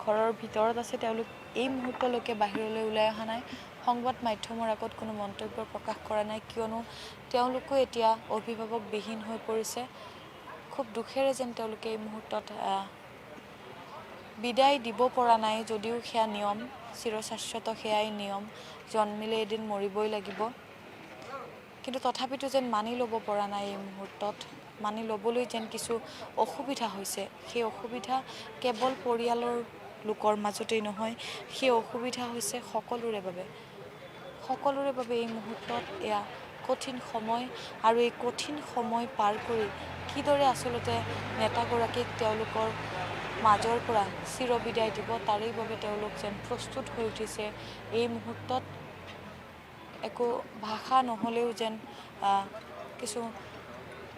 ঘৰৰ ভিতৰত আছে তেওঁলোক এই মুহূৰ্তলৈকে বাহিৰলৈ ওলাই অহা নাই সংবাদ মাধ্যমৰ আগত কোনো মন্তব্য প্ৰকাশ কৰা নাই কিয়নো তেওঁলোকো এতিয়া অভিভাৱকবিহীন হৈ পৰিছে খুব দুখেৰে যেন তেওঁলোকে এই মুহূৰ্তত বিদায় দিব পৰা নাই যদিও সেয়া নিয়ম চিৰশাশ্বত সেয়াই নিয়ম জন্মিলে এদিন মৰিবই লাগিব কিন্তু তথাপিতো যেন মানি ল'ব পৰা নাই এই মুহূৰ্তত মানি ল'বলৈ যেন কিছু অসুবিধা হৈছে সেই অসুবিধা কেৱল পৰিয়ালৰ লোকৰ মাজতেই নহয় সেই অসুবিধা হৈছে সকলোৰে বাবে এই মুহূৰ্তত এয়া কঠিন সময় আৰু এই কঠিন সময় পাৰ কৰি কিদৰে আচলতে নেতাগৰাকীক তেওঁলোকৰ মাজৰ পৰা চিৰবিদায় দিব তাৰেই বাবে তেওঁলোক যেন প্ৰস্তুত হৈ উঠিছে এই মুহূৰ্তত একো ভাষা নহ'লেও যেন কিছু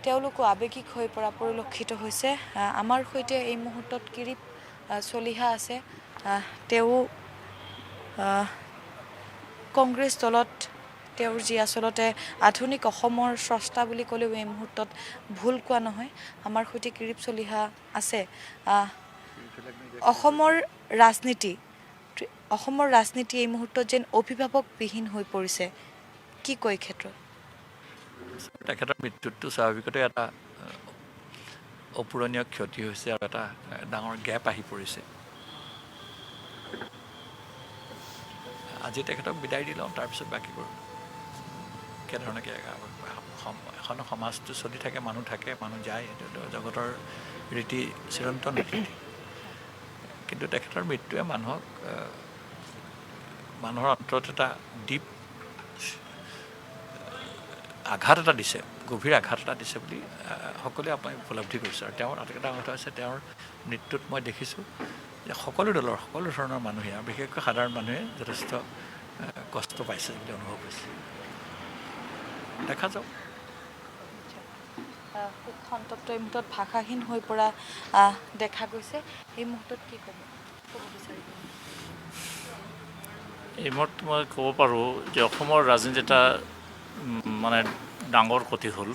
তেওঁলোকো আৱেগিক হৈ পৰা পৰিলক্ষিত হৈছে আমাৰ সৈতে এই মুহূৰ্তত কিৰীপ চলিহা আছে তেওঁ কংগ্ৰেছ দলত তেওঁৰ যি আচলতে আধুনিক অসমৰ স্ৰষ্টা বুলি ক'লেও এই মুহূৰ্তত ভুল কোৱা নহয় আমাৰ সৈতে কিৰীপ চলিহা আছে অসমৰ ৰাজনীতি এই মুহূৰ্তত যেন অভিভাৱকবিহীন হৈ পৰিছে কি কয় ক্ষেত্ৰত তেখেতৰ মৃত্যুটো স্বাভাৱিকতে এটা অপূৰণীয় ক্ষতি হৈছে আৰু এটা ডাঙৰ গেপ আহি পৰিছে আজি তেখেতক বিদায় দি লওঁ তাৰপিছত বাকীবোৰ কেনেধৰণে এখন সমাজটো চলি থাকে মানুহ যায় এইটো জগতৰ ৰীতি চিৰন্তন ৰীতি কিন্তু তেখেতৰ মৃত্যুৱে মানুহৰ অন্তৰত এটা ডিপ আঘাত এটা দিছে গভীৰ আঘাত এটা দিছে বুলি সকলোৱে আপুনি উপলব্ধি কৰিছে আৰু তেওঁৰ আটাইকেইটা কথা হৈছে তেওঁৰ মৃত্যুত মই দেখিছোঁ যে সকলো ধৰণৰ মানুহে আৰু বিশেষকৈ সাধাৰণ মানুহে যথেষ্ট কষ্ট পাইছে বুলি অনুভৱ হৈছে দেখা যাওক শোক সন্তপ্ত এই মুহূৰ্তত ভাষাহীন হৈ পৰা দেখা গৈছে এই মুহূৰ্তত কি ক'ব বিচাৰিব এই মুহূৰ্তত মই ক'ব পাৰোঁ যে অসমৰ ৰাজনীতি এটা মানে ডাঙৰ ক্ষতি হ'ল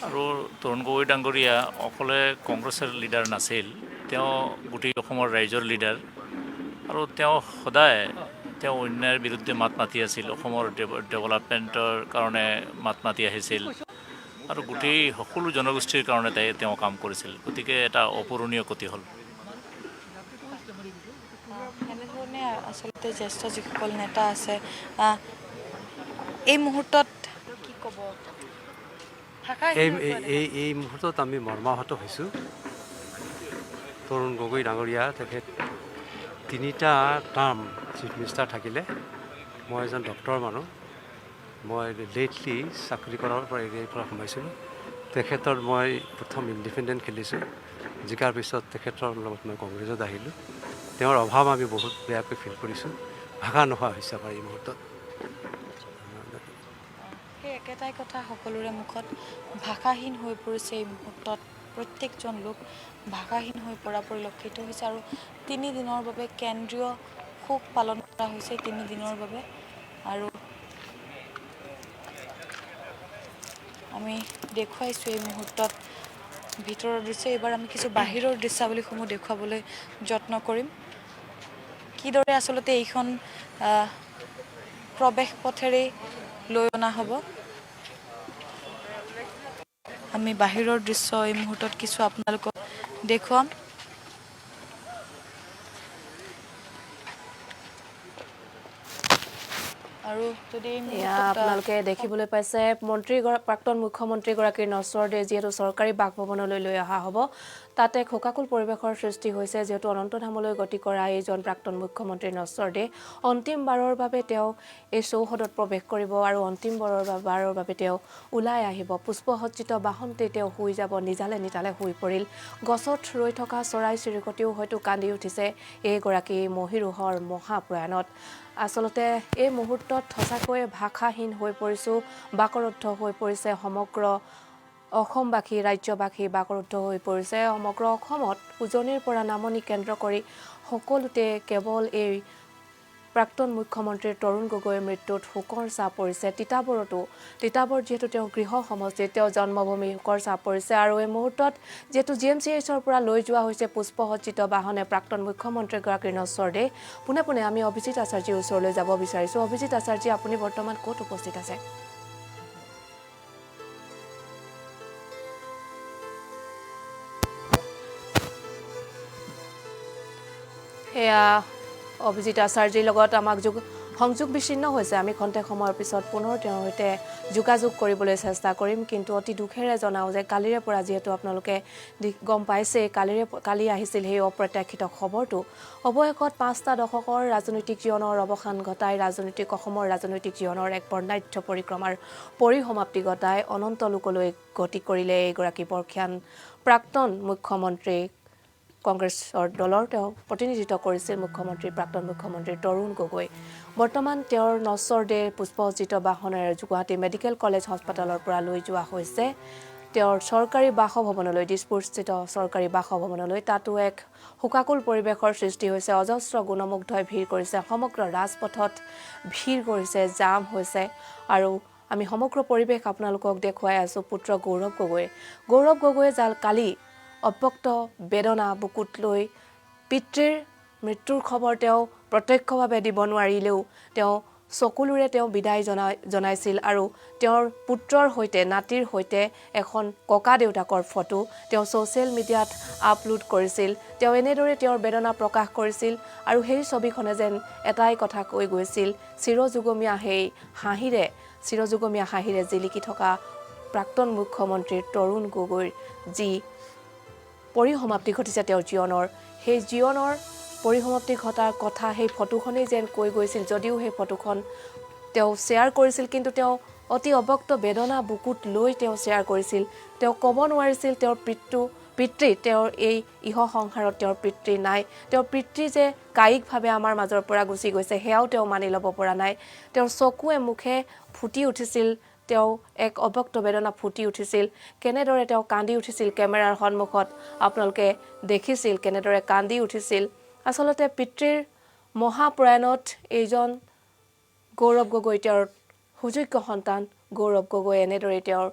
আৰু তৰুণ গগৈ ডাঙৰীয়া অকলে কংগ্ৰেছৰ লিডাৰ নাছিল তেওঁ গোটেই অসমৰ ৰাইজৰ লিডাৰ আৰু তেওঁ সদায় অন্যায়ৰ বিৰুদ্ধে মাত মাতি আছিল অসমৰ ডেভেলপমেণ্টৰ কাৰণে মাত মাতি আহিছিল আৰু গোটেই সকলো জনগোষ্ঠীৰ কাৰণে তেওঁ কাম কৰিছিল গতিকে এটা অপূৰণীয় ক্ষতি হ'ল এনেধৰণে আচলতে জ্যেষ্ঠ যিসকল নেতা আছে এই মুহূৰ্তত কি ক'ব এই মুহূৰ্তত আমি মৰ্মাহত হৈছোঁ তৰুণ গগৈ ডাঙৰীয়া তেখেত 3টা টাৰ্ম চিফ মিনিষ্টাৰ থাকিলে মই এজন ডক্টৰ মানুহ মই লেটলি চাকৰি কৰাৰ পৰা এৰিয়াৰ পৰা সোমাইছিলোঁ তেখেতৰ মই প্ৰথম ইণ্ডিপেণ্ডেণ্ট খেলিছোঁ জিকাৰ পিছত তেখেতৰ লগত মই কংগ্ৰেছত আহিলোঁ তেওঁৰ অভাৱ আমি বহুত বেয়াকৈ ফিল কৰিছোঁ ভাষা নোহোৱা হৈছে আমাৰ এই মুহূৰ্তত সেই একেটাই কথা সকলোৰে মুখত ভাষাহীন হৈ পৰিছে এই মুহূৰ্তত প্ৰত্যেকজন লোক ভাষাহীন হৈ পৰা পৰিলক্ষিত হৈছে আৰু 3 দিনৰ বাবে কেন্দ্ৰীয় শোক পালন কৰা হৈছে 3 দিনৰ বাবে আৰু আমি দেখুৱাইছোঁ এই মুহূৰ্তত ভিতৰৰ দৃশ্য এবাৰ আমি কিছু বাহিৰৰ দৃশ্যাৱলীসমূহ দেখুৱাবলৈ যত্ন কৰিম কিদৰে আচলতে এইখন প্ৰৱেশ পথেৰে লৈ অনা হ'ব আমি বাহিৰৰ দৃশ্য এই মুহূৰ্তত কিছু আপোনালোকক দেখুৱাম আৰু যদি আপোনালোকে দেখিবলৈ পাইছে প্ৰাক্তন মুখ্যমন্ত্ৰীগৰাকীৰ নশ্বৰ দেহ যিহেতু চৰকাৰী বাসভৱনলৈ লৈ অহা হ'ব তাতে খোকাকুল পৰিৱেশৰ সৃষ্টি হৈছে যিহেতু অনন্তধামলৈ গতি কৰা এইজন প্ৰাক্তন মুখ্যমন্ত্ৰীৰ নশ্বৰ দেহ অন্তিমবাৰৰ বাবে তেওঁ এই চৌহদত প্ৰৱেশ কৰিব আৰু অন্তিমবাৰৰ বাবে তেওঁ ওলাই আহিব পুষ্পসজ্জিত বাহনতে তেওঁ শুই যাব নিজালে নিতালে শুই পৰিল গছত ৰৈ থকা চৰাই চিৰিকটিও হয়তো কান্দি উঠিছে এইগৰাকী মহীৰুহৰ মহাপ্ৰয়াণত আচলতে এই মুহূৰ্তত সঁচাকৈয়ে ভাষাহীন হৈ পৰিছোঁ বাকৰুদ্ধ হৈ পৰিছে সমগ্ৰ অসমবাসী ৰাজ্যবাসী বাকৰুদ্ধ হৈ পৰিছে সমগ্ৰ অসমত উজনিৰ পৰা নামনি কেন্দ্ৰ কৰি সকলোতে কেৱল এই প্ৰাক্তন মুখ্যমন্ত্ৰী তৰুণ গগৈৰ মৃত্যুত শোকৰ ছাপ পৰিছে তিতাবৰ যিহেতু তেওঁ গৃহ সমষ্টিত তেওঁ জন্মভূমি শোকৰ ছাপ পৰিছে আৰু এই মুহূৰ্তত যিহেতু GMCHৰ পৰা লৈ যোৱা হৈছে পুষ্পসজ্জিত বাহনে প্ৰাক্তন মুখ্যমন্ত্ৰীগৰাকীৰ নশ্বৰ দেহ পোনে পোনে আমি অভিজিত আচাৰ্যৰ ওচৰলৈ যাব বিচাৰিছোঁ অভিজিত আচাৰ্য আপুনি বৰ্তমান ক'ত উপস্থিত আছে এয়া অভিজিত আচাৰ্যৰ লগত আমাক সংযোগ বিচ্ছিন্ন হৈছে আমি খন্তেক সময়ৰ পিছত পুনৰ তেওঁৰ সৈতে যোগাযোগ কৰিবলৈ চেষ্টা কৰিম কিন্তু অতি দুখেৰে জনাওঁ যে কালিৰে পৰা যিহেতু আপোনালোকে গম পাইছে কালি আহিছিল সেই অপ্ৰত্যাশিত খবৰটো অৱশেষত 5টা দশকৰ ৰাজনৈতিক জীৱনৰ অৱসান ঘটাই অসমৰ ৰাজনৈতিক জীৱনৰ এক বৰ্ণাঢ্য পৰিক্ৰমাৰ পৰিসমাপ্তি ঘটাই অনন্ত লোকলৈ গতি কৰিলে এইগৰাকী বৰ্ষীয়ান প্ৰাক্তন মুখ্যমন্ত্ৰী কংগ্ৰেছৰ দলৰ তেওঁ প্ৰতিনিধিত্ব কৰিছিল প্ৰাক্তন মুখ্যমন্ত্ৰী তৰুণ গগৈ বৰ্তমান তেওঁৰ নশ্বৰ দেহ পুষ্পসজ্জিত বাহনেৰে গুৱাহাটী মেডিকেল কলেজ হাস্পতালৰ পৰা লৈ যোৱা হৈছে তেওঁৰ চৰকাৰী বাসভৱনলৈ দিছপুৰস্থিত চৰকাৰী বাসভৱনলৈ তাতো এক শোকাকুল পৰিৱেশৰ সৃষ্টি হৈছে অজস্ৰ গুণমুগ্ধই ভিৰ কৰিছে সমগ্ৰ ৰাজপথত ভিৰ কৰিছে জাম হৈছে আৰু আমি সমগ্ৰ পৰিৱেশ আপোনালোকক দেখুৱাই আছো পুত্ৰ গৌৰৱ গগৈয়ে জাল কালি অব্যক্ত বেদনা বুকুত লৈ পিতৃৰ মৃত্যুৰ খবৰ তেওঁ প্ৰত্যক্ষভাৱে দিব নোৱাৰিলেও তেওঁ চকুলোৰে তেওঁ বিদায় জনাইছিল আৰু তেওঁৰ পুত্ৰৰ সৈতে নাতিৰ সৈতে এখন ককা দেউতাকৰ ফটো তেওঁ ছ'চিয়েল মিডিয়াত আপলোড কৰিছিল তেওঁ এনেদৰে তেওঁৰ বেদনা প্ৰকাশ কৰিছিল আৰু সেই ছবিখনে যেন এটাই কথা কৈ গৈছিল চিৰযুগমীয়া হাঁহিৰে জিলিকি থকা প্ৰাক্তন মুখ্যমন্ত্ৰী তৰুণ গগৈৰ যি পৰিসমাপ্তি ঘটিছে তেওঁৰ জীৱনৰ সেই জীৱনৰ পৰিসমাপ্তি ঘটাৰ কথা সেই ফটোখনেই যেন কৈ গৈছিল যদিও সেই ফটোখন তেওঁ শ্বেয়াৰ কৰিছিল কিন্তু তেওঁ অতি অব্যক্ত বেদনা বুকুত লৈ তেওঁ শ্বেয়াৰ কৰিছিল তেওঁ ক'ব নোৱাৰিছিল তেওঁৰ পিতৃ তেওঁৰ এই ইহ সংসাৰত তেওঁৰ পিতৃ নাই তেওঁৰ পিতৃ যে কায়িকভাৱে আমাৰ মাজৰ পৰা গুচি গৈছে সেয়াও তেওঁ মানি ল'ব পৰা নাই তেওঁৰ চকুৱে মুখে ফুটি উঠিছিল তেওঁ এক অব্যক্ত বেদনা ফুটি উঠিছিল কেনেদৰে তেওঁ কান্দি উঠিছিল কেমেৰাৰ সন্মুখত আপোনালোকে দেখিছিল কেনেদৰে কান্দি উঠিছিল আচলতে পিতৃৰ মহাপ্ৰয়াণত এইজন গৌৰৱ গগৈ তেওঁৰ সুযোগ্য সন্তান গৌৰৱ গগৈ এনেদৰে তেওঁৰ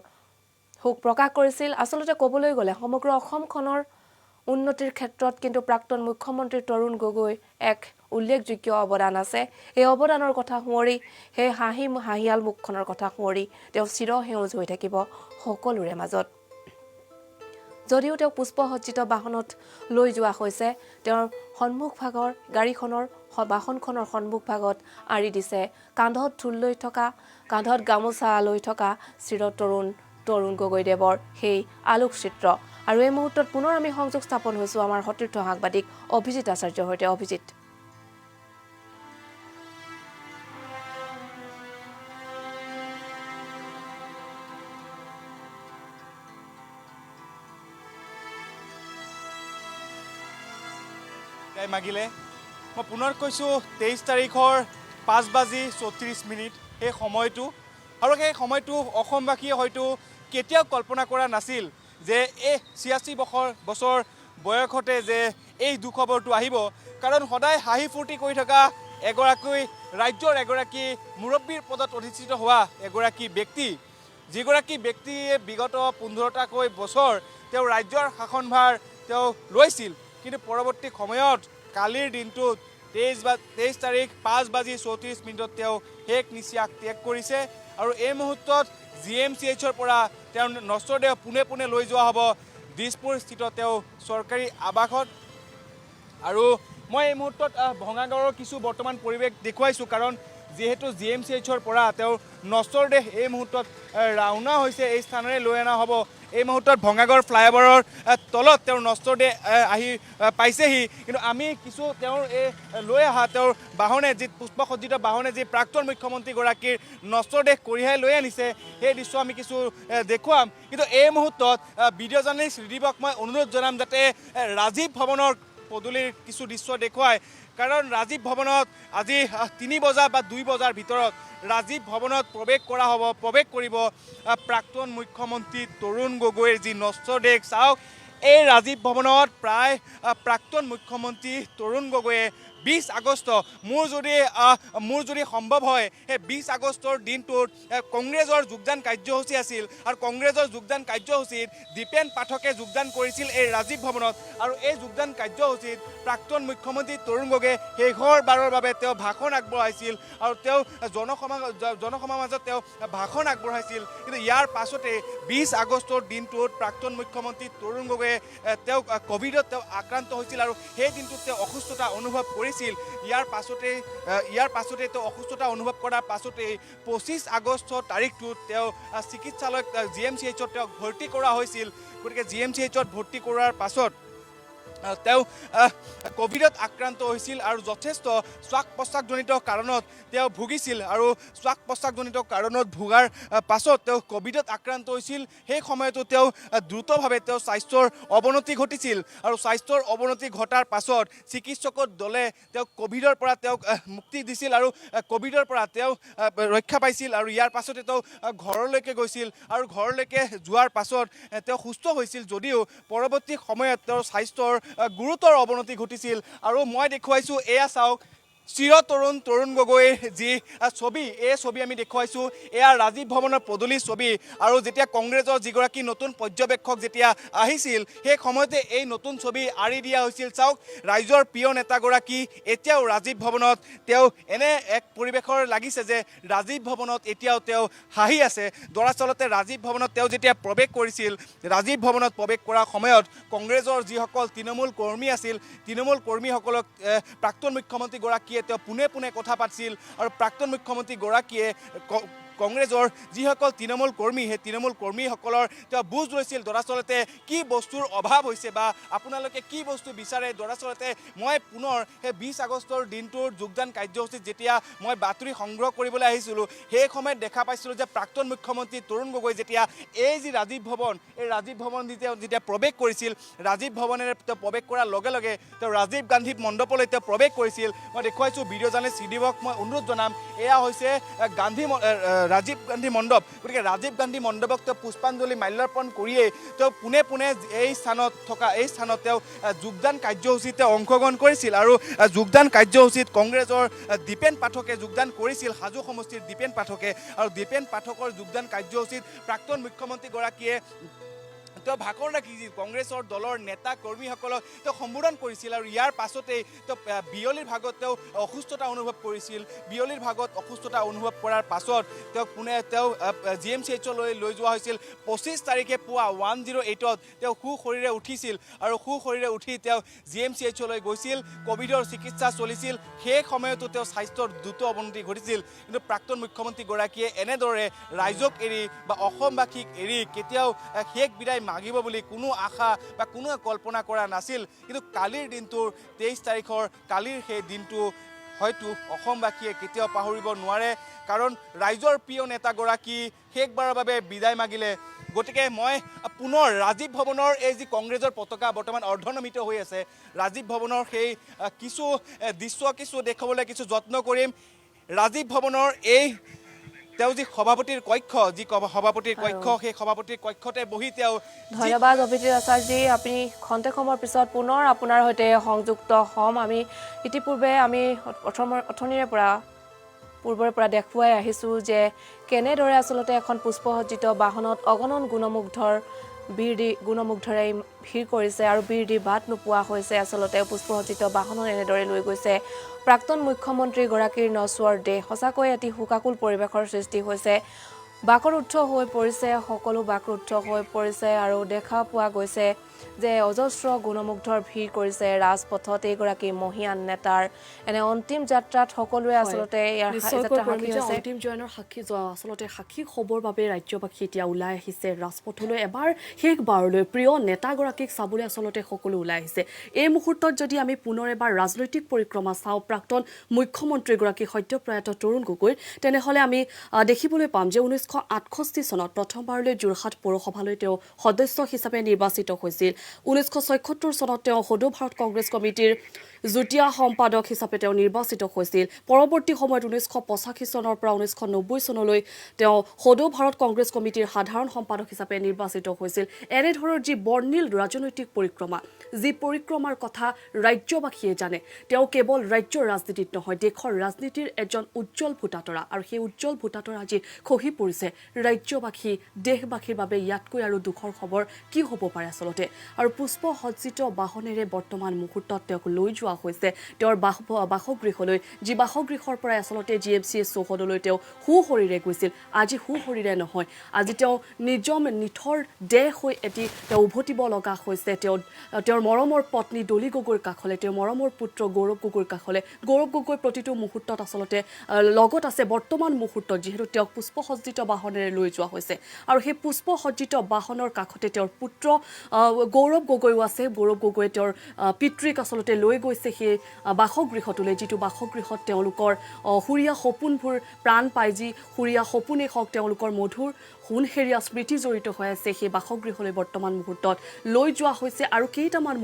শোক প্ৰকাশ কৰিছিল আচলতে ক'বলৈ গ'লে সমগ্ৰ অসমখনৰ উন্নতিৰ ক্ষেত্ৰত কিন্তু প্ৰাক্তন মুখ্যমন্ত্ৰী তৰুণ গগৈ এক উল্লেখযোগ্য অৱদান আছে এই অৱদানৰ কথা শুৱৰি সেই হাঁহিয়াল মুখখনৰ কথা শুৱৰি তেওঁ চিৰসেউজ হৈ থাকিব সকলোৰে মাজত যদিও তেওঁ পুষ্পসজ্জিত বাহনত লৈ যোৱা হৈছে তেওঁৰ সন্মুখভাগৰ গাড়ীখনৰ বাহনখনৰ সন্মুখভাগত আঁৰি দিছে কান্ধত ঢোল লৈ থকা কান্ধত গামোচা লৈ থকা তৰুণ গগৈদেৱৰ সেই আলোকচিত্ৰ আৰু এই মুহূৰ্তত পুনৰ আমি সংযোগ স্থাপন হৈছোঁ আমাৰ সতীৰ্থ সাংবাদিক অভিজিত আচাৰ্যৰ সৈতে অভিজিত মাগিলে মই পুনৰ কৈছোঁ 23 তাৰিখৰ 5:34 সেই সময়টো আৰু সেই সময়টো অসমবাসীয়ে হয়তো কেতিয়াও কল্পনা কৰা নাছিল যে এই 86 বছৰ বয়সতে যে এই দুখবৰটো আহিব কাৰণ সদায় হাঁহি ফূৰ্তি কৰি থকা এগৰাকী ৰাজ্যৰ এগৰাকী মুৰব্বীৰ পদত অধিষ্ঠিত হোৱা এগৰাকী ব্যক্তি যিগৰাকী ব্যক্তিয়ে বিগত 15টাকৈ বছৰ তেওঁ ৰাজ্যৰ শাসনভাৰ তেওঁ লৈছিল কিন্তু পৰৱৰ্তী সময়ত কালিৰ দিনটোত 23 তাৰিখ 5:34 তেওঁ শেষ নিশ্বাস ত্যাগ কৰিছে আৰু এই মুহূৰ্তত GMCHৰ পৰা তেওঁ নশ্বৰদেহ পুনে লৈ যোৱা হ'ব দিছপুৰ স্থিত তেওঁ চৰকাৰী আৱাসত আৰু মই এই মুহূৰ্তত ভঙাগড়ৰ কিছু বৰ্তমান পৰিৱেশ দেখুৱাইছোঁ কাৰণ যিহেতু GMCHৰ পৰা তেওঁ নশ্বৰদেহ এই মুহূৰ্তত ৰাওনা হৈছে এই স্থানৰে লৈ অনা হ'ব এই মুহূৰ্তত ভঙাগড় ফ্লাইঅভাৰৰ তলত তেওঁৰ নশ্বৰদেহ আহি পাইছেহি কিন্তু আমি কিছু তেওঁৰ এই লৈ অহা তেওঁৰ বাহনে যি পুষ্পসজ্জিত বাহনে যি প্ৰাক্তন মুখ্যমন্ত্ৰীগৰাকীৰ নশ্বৰদেহ কঢ়িয়াই লৈ আনিছে সেই দৃশ্য আমি কিছু দেখুৱাম কিন্তু এই মুহূৰ্তত ভিডিঅ' জাৰ্নেলিষ্ট ৰিদীপক মই অনুৰোধ জনাম যাতে ৰাজীৱ ভৱনৰ পদূলিৰ কিছু দৃশ্য দেখুৱায় কাৰণ ৰাজীৱ ভৱনত আজি 3 বজা বা 2 বজাৰ ভিতৰত ৰাজীৱ ভৱনত প্ৰৱেশ কৰিব প্ৰাক্তন মুখ্যমন্ত্ৰী তৰুণ গগৈৰ যি নশ্বৰদেহ চাওক এই ৰাজীৱ ভৱনত প্ৰায় প্ৰাক্তন মুখ্যমন্ত্ৰী তৰুণ গগৈয়ে 20 আগষ্ট মোৰ যদি সম্ভৱ হয় সেই 20 আগষ্টৰ দিনটোত কংগ্ৰেছৰ যোগদান কাৰ্যসূচী আছিল আৰু কংগ্ৰেছৰ যোগদান কাৰ্যসূচীত দীপেন পাঠকে যোগদান কৰিছিল এই ৰাজীৱ ভৱনত আৰু এই যোগদান কাৰ্যসূচীত প্ৰাক্তন মুখ্যমন্ত্ৰী তৰুণ গগৈয়ে শেষৰবাৰৰ বাবে তেওঁ ভাষণ আগবঢ়াইছিল আৰু তেওঁ জনসমাজৰ মাজত তেওঁ ভাষণ আগবঢ়াইছিল কিন্তু ইয়াৰ পাছতে 20 আগষ্টৰ দিনটোত প্ৰাক্তন মুখ্যমন্ত্ৰী তৰুণ গগৈয়ে তেওঁ কোভিডত তেওঁ আক্ৰান্ত হৈছিল আৰু সেই দিনটোত তেওঁ অসুস্থতা অনুভৱ কৰিছিল ইয়াৰ পাছতে তেওঁ অসুস্থতা অনুভৱ কৰাৰ পাছতে 25 আগষ্ট তাৰিখটোত তেওঁ চিকিৎসালয়ত GMCHত তেওঁ ভৰ্তি কৰা হৈছিল গতিকে GMCHত ভৰ্তি কৰাৰ পাছত তেওঁ কোভিডত আক্ৰান্ত হৈছিল আৰু যথেষ্ট শ্বাস প্ৰশ্বাসজনিত কাৰণত তেওঁ ভুগিছিল আৰু শ্বাস প্ৰশ্বাসজনিত কাৰণত ভোগাৰ পাছত তেওঁ কোভিডত আক্ৰান্ত হৈছিল সেই সময়তো তেওঁ দ্ৰুতভাৱে তেওঁ স্বাস্থ্যৰ অৱনতি ঘটিছিল আৰু স্বাস্থ্যৰ অৱনতি ঘটাৰ পাছত চিকিৎসকৰ দলে তেওঁ কোভিডৰ পৰা তেওঁক মুক্তি দিছিল আৰু কোভিডৰ পৰা তেওঁ ৰক্ষা পাইছিল আৰু ইয়াৰ পাছতে তেওঁ ঘৰলৈকে গৈছিল আৰু ঘৰলৈকে যোৱাৰ পাছত তেওঁ সুস্থ হৈছিল যদিও পৰৱৰ্তী সময়ত তেওঁৰ স্বাস্থ্যৰ গুৰুতৰ অৱনতি ঘটিছিল আৰু মই দেখুৱাইছোঁ এয়া চাওক চিৰতৰুণ তৰুণ গগৈৰ যি ছবি এই ছবি আমি দেখুৱাইছোঁ এয়া ৰাজীৱ ভৱনৰ পদূলিৰ ছবি আৰু যেতিয়া কংগ্ৰেছৰ যিগৰাকী নতুন পৰ্যবেক্ষক যেতিয়া আহিছিল সেই সময়তে এই নতুন ছবি আঁৰি দিয়া হৈছিল চাওক ৰাইজৰ প্ৰিয় নেতাগৰাকী এতিয়াও ৰাজীৱ ভৱনত তেওঁ এনে এক পৰিৱেশৰ লাগিছে যে ৰাজীৱ ভৱনত এতিয়াও তেওঁ হাঁহি আছে দৰাচলতে ৰাজীৱ ভৱনত তেওঁ যেতিয়া প্ৰৱেশ কৰিছিল ৰাজীৱ ভৱনত প্ৰৱেশ কৰাৰ সময়ত কংগ্ৰেছৰ যিসকল তৃণমূল কৰ্মী আছিল তৃণমূল কৰ্মীসকলক প্ৰাক্তন মুখ্যমন্ত্ৰীগৰাকীয়ে তেওঁ পোনে কথা পাতিছিল আৰু প্ৰাক্তন মুখ্যমন্ত্ৰীগৰাকীয়ে কংগ্ৰেছৰ যিসকল তৃণমূল কৰ্মী সেই তৃণমূল কৰ্মীসকলৰ তেওঁ বুজ লৈছিল দৰাচলতে কি বস্তুৰ অভাৱ হৈছে বা আপোনালোকে কি বস্তু বিচাৰে দৰাচলতে মই পুনৰ সেই 20 আগষ্টৰ দিনটোৰ যোগদান কাৰ্যসূচীত যেতিয়া মই বাতৰি সংগ্ৰহ কৰিবলৈ আহিছিলোঁ সেই সময়ত দেখা পাইছিলোঁ যে প্ৰাক্তন মুখ্যমন্ত্ৰী তৰুণ গগৈ যেতিয়া এই যি ৰাজীৱ ভৱন এই ৰাজীৱ ভৱন যেতিয়া প্ৰৱেশ কৰিছিল ৰাজীৱ ভৱনেৰে তেওঁ প্ৰৱেশ কৰাৰ লগে লগে তেওঁ ৰাজীৱ গান্ধী মণ্ডপলৈ তেওঁ প্ৰৱেশ কৰিছিল মই দেখুৱাইছোঁ ভিডিঅ' জাৰ্নেলিষ্ট ৰিদীপক মই অনুৰোধ জনাম এয়া হৈছে ৰাজীৱ গান্ধী মণ্ডপ গতিকে ৰাজীৱ গান্ধী মণ্ডপক তেওঁ পুষ্পাঞ্জলি মাল্যাৰ্পণ কৰিয়েই তেওঁ পোনে এই স্থানত তেওঁ যোগদান কাৰ্যসূচীত তেওঁ অংশগ্ৰহণ কৰিছিল আৰু যোগদান কাৰ্যসূচীত কংগ্ৰেছৰ দীপেন পাঠকে যোগদান কৰিছিল হাজো সমষ্টিৰ দীপেন পাঠকে আৰু দীপেন পাঠকৰ যোগদান কাৰ্যসূচীত প্ৰাক্তন মুখ্যমন্ত্ৰীগৰাকীয়ে তেওঁ ভাষণ ৰাখিছিল কংগ্ৰেছৰ দলৰ নেতা কৰ্মীসকলক তেওঁ সম্বোধন কৰিছিল আৰু ইয়াৰ পাছতেই তেওঁ বিয়লিৰ ভাগত তেওঁ অসুস্থতা অনুভৱ কৰিছিল বিয়লিৰ ভাগত অসুস্থতা অনুভৱ কৰাৰ পাছত তেওঁ GMCHলৈ লৈ যোৱা হৈছিল 25 তাৰিখে পুৱা 108ত তেওঁ সুশৰীৰে উঠিছিল আৰু সুশৰীৰে উঠি তেওঁ GMCHলৈ গৈছিল কোভিডৰ চিকিৎসা চলিছিল সেই সময়তো তেওঁ স্বাস্থ্যৰ দ্ৰুত অৱনতি ঘটিছিল কিন্তু প্ৰাক্তন মুখ্যমন্ত্ৰীগৰাকীয়ে এনেদৰে ৰাইজক এৰি বা অসমবাসীক এৰি কেতিয়াও শেষ বিদায় মাগিব বুলি কোনো আশা বা কোনো কল্পনা কৰা নাছিল কিন্তু কালিৰ দিনটোৰ 23 তাৰিখৰ কালিৰ সেই দিনটো হয়তো অসমবাসীয়ে কেতিয়াও পাহৰিব নোৱাৰে কাৰণ ৰাইজৰ প্ৰিয় নেতাগৰাকী শেষবাৰৰ বাবে বিদায় মাগিলে গতিকে মই পুনৰ ৰাজীৱ ভৱনৰ এই যি কংগ্ৰেছৰ পতাকা বৰ্তমান অৰ্ধনমিত হৈ আছে ৰাজীৱ ভৱনৰ সেই কিছু দৃশ্য দেখুৱাবলৈ কিছু যত্ন কৰিম ৰাজীৱ ভৱনৰ এই তেওঁ যি সভাপতিৰ কক্ষ যি সভাপতিৰ কক্ষ সেই সভাপতিৰ কক্ষতে বহি তেওঁ ধন্যবাদ অভিজিৎ আচাৰ্যজী আপুনি খন্তেক সময়ৰ পিছত পুনৰ আপোনাৰ সৈতে সংযুক্ত হ'ম আমি ইতিপূৰ্বে আমি অথনিৰে পৰা পূৰ্বৰে পৰা দেখুৱাই আহিছোঁ যে কেনেদৰে আচলতে এখন পুষ্পসজ্জিত বাহনত অগণন গুণমুগ্ধৰে ভিৰ কৰিছে আৰু ভিৰ দি বাট নোপোৱা হৈছে আচলতে পুষ্পসজ্জিত বাহনত এনেদৰে লৈ গৈছে প্ৰাক্তন মুখ্যমন্ত্ৰীগৰাকীৰ নশ্বৰ দেহ সঁচাকৈ এটি শোকাকুল পৰিৱেশৰ সৃষ্টি হৈছে বাকৰুদ্ধ হৈ পৰিছে সকলো বাকৰুদ্ধ হৈ পৰিছে আৰু দেখা পোৱা গৈছে যে অজস্ৰ গুণমুগ্ধৰ ভিৰ কৰিছে ৰাজপথত এইগৰাকী মহিয়ান নেতাৰ এনে অন্তিম যাত্ৰাত সকলোৱে আচলতে ইয়াৰ অন্তিম জয়নৰ আচলতে সাক্ষী হ'বৰ বাবে ৰাজ্যবাসী এতিয়া ওলাই আহিছে ৰাজপথলৈ এবাৰ শেষবাৰলৈ প্ৰিয় নেতাগৰাকীক চাবলৈ আচলতে সকলো ওলাই আহিছে এই মুহূৰ্তত যদি আমি পুনৰ এবাৰ ৰাজনৈতিক পৰিক্ৰমা চাওঁ প্ৰাক্তন মুখ্যমন্ত্ৰীগৰাকী সদ্যপ্ৰয়াত তৰুণ গগৈ তেনেহ'লে আমি দেখিবলৈ পাম যে 1968 চনত প্ৰথমবাৰলৈ যোৰহাট পৌৰসভালৈ তেওঁ সদস্য হিচাপে নিৰ্বাচিত হৈছিল 1976 চনত তেওঁ সদৌ ভাৰত কংগ্ৰেছ কমিটিৰ যুটীয়া সম্পাদক হিচাপে তেওঁ নিৰ্বাচিত হৈছিল পৰৱৰ্তী সময়ত 1985 চনৰ পৰা 1990 চনলৈ তেওঁ সদৌ ভাৰত কংগ্ৰেছ কমিটিৰ সাধাৰণ সম্পাদক হিচাপে নিৰ্বাচিত হৈছিল এনেধৰণৰ যি বৰ্ণিল ৰাজনৈতিক পৰিক্ৰমা যি পৰিক্ৰমাৰ কথা ৰাজ্যবাসীয়ে জানে তেওঁ কেৱল ৰাজ্যৰ ৰাজনীতিত নহয় দেশৰ ৰাজনীতিৰ এজন উজ্জ্বল ভোটাতৰা আৰু সেই উজ্জ্বল ভোটাতৰা আজি খহি পৰিছে ৰাজ্যবাসী দেশবাসীৰ বাবে ইয়াতকৈ আৰু দুখৰ খবৰ কি হ'ব পাৰে আচলতে আৰু পুষ্পসজ্জিত বাহনেৰে বৰ্তমান মুহূৰ্তত তেওঁক লৈ যোৱা হৈছে তেওঁৰ বাসগৃহলৈ যি বাসগৃহৰ পৰা আচলতে GMCA চৌহদলৈ তেওঁ সুশৰীৰে গৈছিল আজি সুশৰীৰে নহয় আজি তেওঁ নিথৰ দেহ হৈ এটি তেওঁ উভতিব লগা হৈছে তেওঁৰ মৰমৰ পত্নী ডলি গগৈৰ কাষলৈ তেওঁৰ মৰমৰ পুত্ৰ গৌৰৱ গগৈৰ কাষলৈ গৌৰৱ গগৈ প্ৰতিটো মুহূৰ্তত আচলতে লগত আছে বৰ্তমান মুহূৰ্তত যিহেতু তেওঁক পুষ্পসজ্জিত বাহনেৰে লৈ যোৱা হৈছে আৰু সেই পুষ্পসজ্জিত বাহনৰ কাষতে তেওঁৰ পুত্ৰ গৌৰৱ গগৈও আছে গৌৰৱ গগৈয়ে তেওঁৰ পিতৃক আচলতে লৈ গৈছে সেই বাসগৃহটোলৈ যিটো বাসগৃহত তেওঁলোকৰ সুৰীয়া সপোনবোৰ প্ৰাণ পায় যি সুৰীয়া সপোনেই হওক তেওঁলোকৰ মধুৰ সোণহেৰীয়া স্মৃতি জড়িত হৈ আছে সেই বাসগৃহলৈ বৰ্তমান মুহূৰ্তত লৈ যোৱা হৈছে আৰু কেইটামান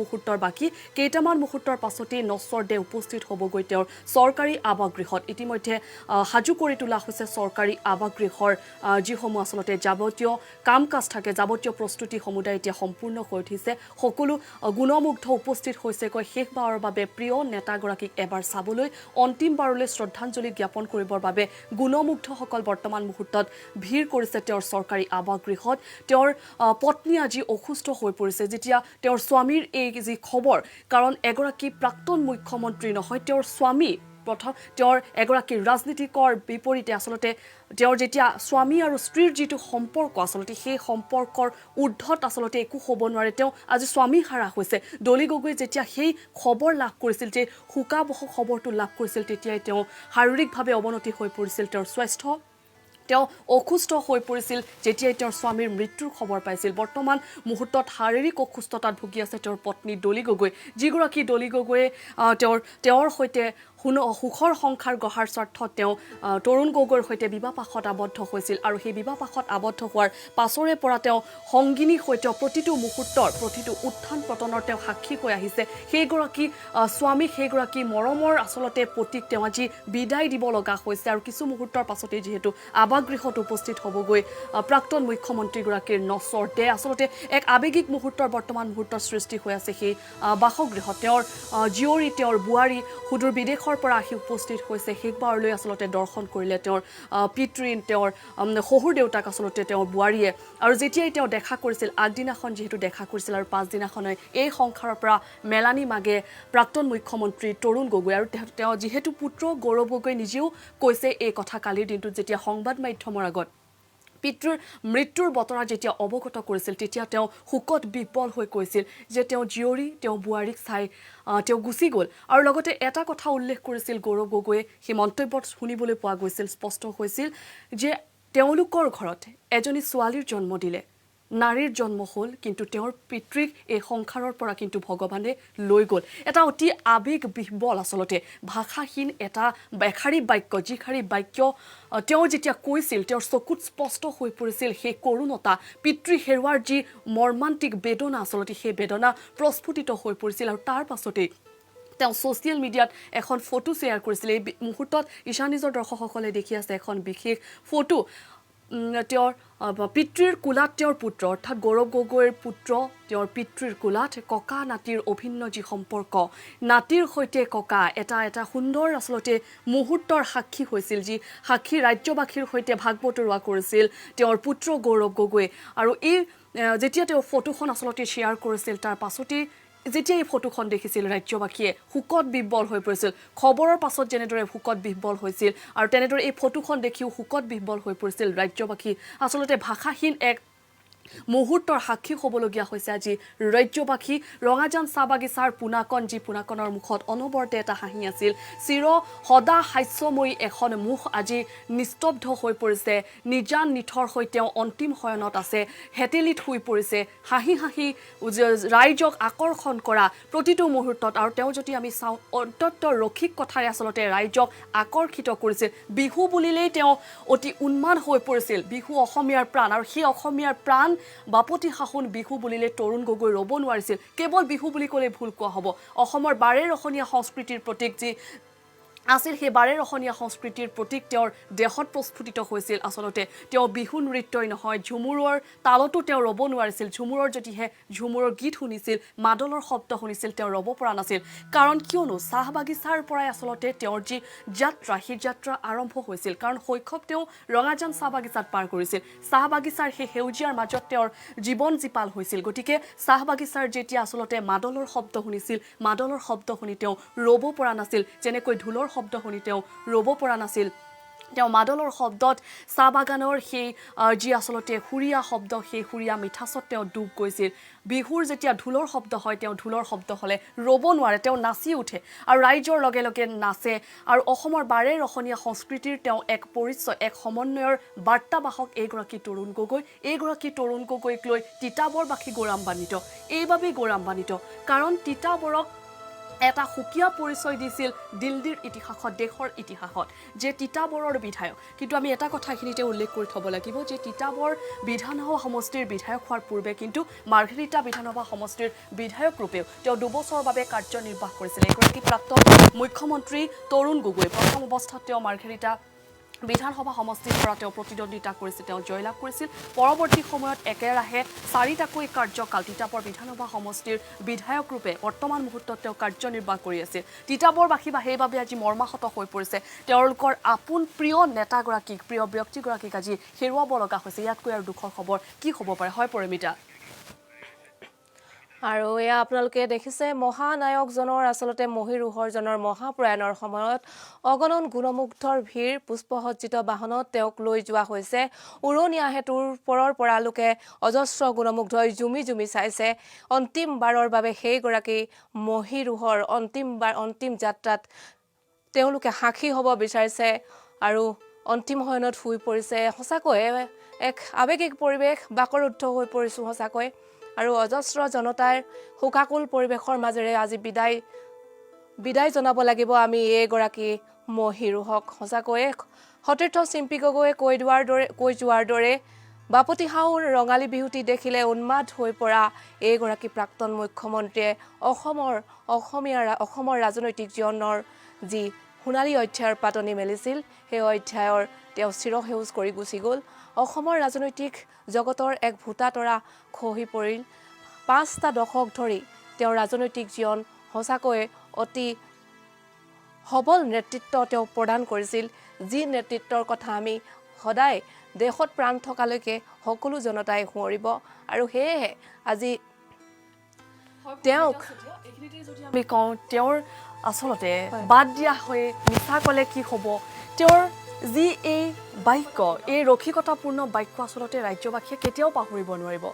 মুহূৰ্তৰ পাছতেই নশ্বৰ দেহ উপস্থিত হ'বগৈ তেওঁৰ চৰকাৰী আৱাসগৃহত ইতিমধ্যে সাজু কৰি তোলা হৈছে চৰকাৰী আৱাসগৃহৰ যিসমূহ আচলতে যাৱতীয় কাম কাজ থাকে যাৱতীয় প্ৰস্তুতি সমুদায় এতিয়া সম্পূৰ্ণ হৈ উঠিছে সকলো গুণমুগ্ধ উপস্থিত হৈছেগৈ শেষবাৰৰ বাবে প্ৰিয় নেতাগৰাকীক এবাৰ চাবলৈ অন্তিমবাৰলৈ শ্ৰদ্ধাঞ্জলি জ্ঞাপন কৰিবৰ বাবে গুণমুগ্ধসকল বৰ্তমান মুহূৰ্তত ভিৰ কৰিছে তেওঁৰ চৰকাৰী আৱাসগৃহত তেওঁৰ পত্নী আজি অসুস্থ হৈ পৰিছে যেতিয়া তেওঁৰ স্বামীৰ এই যি খবৰ কাৰণ এগৰাকী প্ৰাক্তন মুখ্যমন্ত্ৰী নহয় তেওঁৰ স্বামী প্ৰথম তেওঁৰ এগৰাকী ৰাজনীতিকৰ বিপৰীতে আচলতে তেওঁৰ যেতিয়া স্বামী আৰু স্ত্ৰীৰ যিটো সম্পৰ্ক আচলতে সেই সম্পৰ্কৰ ঊৰ্ধত আচলতে একো হ'ব নোৱাৰে তেওঁ আজি স্বামী হাৰা হৈছে ডলি গগৈ যেতিয়া সেই খবৰ লাভ কৰিছিল যে শোকাবহ খবৰটো লাভ কৰিছিল তেতিয়াই তেওঁ শাৰীৰিকভাৱে অৱনতি হৈ পৰিছিল তেওঁৰ স্বাস্থ্য তেওঁ অসুস্থ হৈ পৰিছিল যেতিয়াই তেওঁৰ স্বামীৰ মৃত্যুৰ খবৰ পাইছিল বৰ্তমান মুহূৰ্তত শাৰীৰিক অসুস্থতাত ভুগি আছে তেওঁৰ পত্নী ডলি গগৈ যিগৰাকী ডলি গগৈয়ে তেওঁৰ সৈতে সুখৰ সংসাৰ গঢ়াৰ স্বাৰ্থত তেওঁ তৰুণ গগৈৰ সৈতে বিবাহপাশত আবদ্ধ হৈছিল আৰু সেই বিবাহপাশত আবদ্ধ হোৱাৰ পাছৰে পৰা তেওঁ সংগিনীৰ সৈতে প্ৰতিটো মুহূৰ্তৰ প্ৰতিটো উত্থান পতনৰ তেওঁ সাক্ষী হৈ আহিছে সেইগৰাকী স্বামী সেইগৰাকী মৰমৰ আচলতে পতিক তেওঁ আজি বিদায় দিব লগা হৈছে আৰু কিছু মুহূৰ্তৰ পাছতেই যিহেতু আৱাসগৃহত উপস্থিত হ'বগৈ প্ৰাক্তন মুখ্যমন্ত্ৰীগৰাকীৰ নশ্বৰ দেহ আচলতে এক আৱেগিক মুহূৰ্তৰ বৰ্তমান মুহূৰ্তৰ সৃষ্টি হৈ আছে সেই বাসগৃহত তেওঁৰ জীয়ৰী তেওঁৰ বোৱাৰী সুদূৰ বিদেশৰ পৰা আহি উপস্থিত হৈছে শেষবাৰলৈ আচলতে দৰ্শন কৰিলে তেওঁৰ পিতৃ তেওঁৰ শহুৰ দেউতাক আচলতে তেওঁৰ বোৱাৰীয়ে আৰু যেতিয়াই তেওঁ দেখা কৰিছিল আগদিনাখন যিহেতু দেখা কৰিছিল আৰু পাছদিনাখনে এই সংসাৰৰ পৰা মেলানী মাগে প্ৰাক্তন মুখ্যমন্ত্ৰী তৰুণ গগৈ আৰু তেওঁ যিহেতু পুত্ৰ গৌৰৱ গগৈ নিজেও কৈছে এই কথা কালিৰ দিনটোত যেতিয়া সংবাদ মাধ্যমৰ আগত পিতৃৰ মৃত্যুৰ বতৰা যেতিয়া অৱগত কৰিছিল তেতিয়া তেওঁ শোকত বিহ্বল হৈ কৈছিল যে তেওঁ জীয়ৰী তেওঁ বোৱাৰীক চাই তেওঁ গুচি গ'ল আৰু লগতে এটা কথা উল্লেখ কৰিছিল গৌৰৱ গগৈয়ে সেই মন্তব্যত শুনিবলৈ পোৱা গৈছিল স্পষ্ট হৈছিল যে তেওঁলোকৰ ঘৰত এজনী ছোৱালীৰ জন্ম দিলে নাৰীৰ জন্ম হ'ল কিন্তু তেওঁৰ পিতৃক এই সংসাৰৰ পৰা কিন্তু ভগৱানে লৈ গ'ল এটা অতি আৱেগ বিহ্বল আচলতে ভাষাহীন এটা এষাৰী বাক্য যিষাৰী বাক্য তেওঁ যেতিয়া কৈছিল তেওঁৰ চকুত স্পষ্ট হৈ পৰিছিল সেই কৰোণতা পিতৃ হেৰুৱাৰ যি মৰ্মান্তিক বেদনা আচলতে সেই বেদনা প্ৰস্ফুটিত হৈ পৰিছিল আৰু তাৰ পাছতেই তেওঁ ছ'চিয়েল মিডিয়াত এখন ফটো শ্বেয়াৰ কৰিছিল। এই মুহূৰ্তত ঈশা নিজৰ দৰ্শকসকলে দেখি আছে এখন বিশেষ ফটো। তেওঁৰ পিতৃৰ কোলাত তেওঁৰ পুত্ৰ অৰ্থাৎ গৌৰৱ গগৈৰ পুত্ৰ তেওঁৰ পিতৃৰ কোলাত ককা নাতিৰ অভিন্ন যি সম্পৰ্ক, নাতিৰ সৈতে ককা এটা সুন্দৰ আচলতে মুহূৰ্তৰ সাক্ষী হৈছিল, যি সাক্ষী ৰাজ্যবাসীৰ সৈতে ভাগ বতৰুৱা কৰিছিল তেওঁৰ পুত্ৰ গৌৰৱ গগৈ। আৰু এই যেতিয়া তেওঁ ফটোখন আচলতে শ্বেয়াৰ কৰিছিল, তাৰ পাছতেই যেতিয়া এই ফটোখন দেখিছিল ৰাজ্যবাসীয়ে শোকত বিহ্বল হৈ পৰিছিল। খবৰৰ পাছত যেনেদৰে শোকত বিহ্বল হৈছিল আৰু তেনেদৰে এই ফটোখন দেখিও শোকত বিহ্বল হৈ পৰিছিল ৰাজ্যবাসী। আচলতে ভাষাহীন এক মুহূৰ্তৰ সাক্ষী হ'বলগীয়া হৈছে আজি ৰাজ্যবাসী। ৰঙাজান চাহ বাগিচাৰ পোনাকণ, যি পোনাকণৰ মুখত অনবৰতে এটা হাঁহি আছিল, সদা হাস্যময়ী এখন মুখ আজি নিস্তব্ধ হৈ পৰিছে। নিজান নিথৰ হৈ তেওঁ অন্তিম শয়নত আছে, হেতেলিত শুই পৰিছে, হাঁহি হাঁহি ৰাইজক আকৰ্ষণ কৰা প্ৰতিটো মুহূৰ্তত। আৰু তেওঁ যদি আমি চাওঁ, অত্যন্ত ৰসিক কথাৰে আচলতে ৰাইজক আকৰ্ষিত কৰিছিল। বিহু বুলিলেই তেওঁ অতি উন্মাদ হৈ পৰিছিল। বিহু অসমীয়াৰ প্ৰাণ, আৰু সেই অসমীয়াৰ প্ৰাণ বাপতি সাহোন বিহু বুলিলে তৰুণ গগৈ ৰ'ব নোৱাৰিছিল। কেৱল বিহু বুলি ক'লে ভুল কোৱা হ'ব। অসমৰ বাৰেৰহণীয়া সংস্কৃতিৰ প্ৰতীক যি আছিল, সেই বাৰেৰহণীয়া সংস্কৃতিৰ প্ৰতীক তেওঁৰ দেহত প্ৰস্ফুটিত হৈছিল। আচলতে তেওঁ বিহু নৃত্যই নহয়, ঝুমুৰৰ তালতো তেওঁ ৰ'ব নোৱাৰিছিল। ঝুমুৰৰ যদিহে ঝুমুৰৰ গীত শুনিছিল, মাদলৰ শব্দ শুনিছিল, তেওঁ ৰ'ব পৰা নাছিল। কাৰণ কিয়নো চাহ বাগিচাৰ পৰাই আচলতে তেওঁৰ যি যাত্ৰা, সেই যাত্ৰা আৰম্ভ হৈছিল। কাৰণ শৈশৱ তেওঁ ৰঙাজান চাহ বাগিচাত পাৰ কৰিছিল। চাহ বাগিচাৰ সেই সেউজীয়াৰ মাজত তেওঁৰ জীৱন জীপাল হৈছিল। গতিকে চাহ বাগিচাৰ যেতিয়া আচলতে মাদলৰ শব্দ শুনিছিল, মাদলৰ শব্দ শুনি তেওঁ ৰ'ব পৰা নাছিল। যেনেকৈ ঢোলৰ শব্দ শুনি তেওঁ ৰ'ব পৰা নাছিল, তেওঁ মাদলৰ শব্দত চাহ বাগানৰ সেই যি আচলতে সুৰীয়া শব্দ, সেই সুৰীয়া মিঠাচত তেওঁ ডুব গৈছিল। বিহুৰ যেতিয়া ঢোলৰ শব্দ হয়, তেওঁ ঢোলৰ শব্দ হ'লে ৰ'ব নোৱাৰে, তেওঁ নাচি উঠে আৰু ৰাইজৰ লগে লগে নাচে। আৰু অসমৰ বাৰেৰহণীয়া সংস্কৃতিৰ তেওঁ এক পৰিচয়, এক সমন্বয়ৰ বাৰ্তাবাহক এইগৰাকী তৰুণ গগৈ। এইগৰাকী তৰুণ গগৈক লৈ তিতাবৰবাসী গৌৰৱান্বিত। এইবাবেই গৌৰৱান্বিত কাৰণ তিতাবৰক এটা সুকীয়া পৰিচয় দিছিল দিল্লীৰ ইতিহাসত, দেশৰ ইতিহাসত, যে তিতাবৰৰ বিধায়ক। কিন্তু আমি এটা কথাখিনিতে উল্লেখ কৰি থ'ব লাগিব যে তিতাবৰ বিধানসভা সমষ্টিৰ বিধায়ক হোৱাৰ পূৰ্বে কিন্তু মাৰ্ঘেৰিটা বিধানসভা সমষ্টিৰ বিধায়ক ৰূপেও তেওঁ 2 বছৰৰ বাবে কাৰ্যনিৰ্বাহ কৰিছিল। এগৰাকী প্ৰাক্তন মুখ্যমন্ত্ৰী তৰুণ গগৈ প্ৰথম অৱস্থাত তেওঁ মাৰ্ঘেৰিটা বিধানসভা সমষ্টিৰ পৰা তেওঁ প্ৰতিদ্বন্দ্বিতা কৰিছিল, তেওঁ জয়লাভ কৰিছিল। পৰৱৰ্তী সময়ত একেৰাহে 4টাকৈ কাৰ্যকাল তিতাবৰ বিধানসভা সমষ্টিৰ বিধায়ক ৰূপে বৰ্তমান মুহূৰ্তত তেওঁ কাৰ্যনিৰ্বাহ কৰি আছিল। তিতাবৰবাসী সেইবাবে আজি মৰ্মাহত হৈ পৰিছে। তেওঁলোকৰ আপোন প্ৰিয় নেতাগৰাকীক, প্ৰিয় ব্যক্তিগৰাকীক আজি হেৰুৱাব লগা হৈছে। ইয়াতকৈ আৰু দুখৰ খবৰ কি হ'ব পাৰে, হয় পৰিমিতা? আৰু এয়া আপোনালোকে দেখিছে মহানায়কজনৰ আচলতে মহীৰুহৰজনৰ মহাপ্ৰয়াণৰ সময়ত অগণন গুণমুগ্ধৰ ভিৰ, পুষ্পসজ্জিত বাহনত তেওঁক লৈ যোৱা হৈছে। উৰণীয়া সেতুৰ ওপৰৰ পৰা লোকে অজস্ৰ গুণমুগ্ধই জুমি জুমি চাইছে। অন্তিমবাৰৰ বাবে সেইগৰাকী মহীৰুহৰ অন্তিম যাত্ৰাত তেওঁলোকে সাক্ষী হ'ব বিচাৰিছে আৰু অন্তিম শয়নত শুই পৰিছে। সঁচাকৈয়ে এক আৱেগিক পৰিৱেশ, বাকৰুদ্ধ হৈ পৰিছোঁ সঁচাকৈ। আৰু অজস্ৰ জনতাৰ শোকাকুল পৰিৱেশৰ মাজেৰে আজি বিদায় জনাব লাগিব আমি এইগৰাকী মহীৰুহক। সঁচাকৈয়ে সতীৰ্থ চিম্পী গগৈয়ে কৈ যোৱাৰ দৰে বাপতি সাহোন ৰঙালী বিহুটি দেখিলে উন্মাদ হৈ পৰা এইগৰাকী প্ৰাক্তন মুখ্যমন্ত্ৰীয়ে অসমৰ ৰাজনৈতিক জীৱনৰ যি সোণালী অধ্যায়ৰ পাতনি মেলিছিল, সেই অধ্যায়ৰ তেওঁ চিৰসেউজ কৰি গুচি গ'ল। অসমৰ ৰাজনৈতিক জগতৰ এক ভোটা তৰা খহি পৰিল। 5টা দশক ধৰি তেওঁৰ ৰাজনৈতিক জীৱন সঁচাকৈয়ে অতি সবল নেতৃত্ব তেওঁ প্ৰদান কৰিছিল, যি নেতৃত্বৰ কথা আমি সদায় দেশত প্ৰাণ থকালৈকে সকলো জনতাই সোঁৱৰিব। আৰু সেয়েহে আজি তেওঁক আমি কওঁ, তেওঁৰ আচলতে বাদ দিয়া হৈ মিছা ক'লে কি হ'ব, তেওঁৰ যি এই বাক্য, এই ৰসিকতাপূৰ্ণ বাক্য আচলতে ৰাজ্যবাসীয়ে কেতিয়াও পাহৰিব নোৱাৰিব।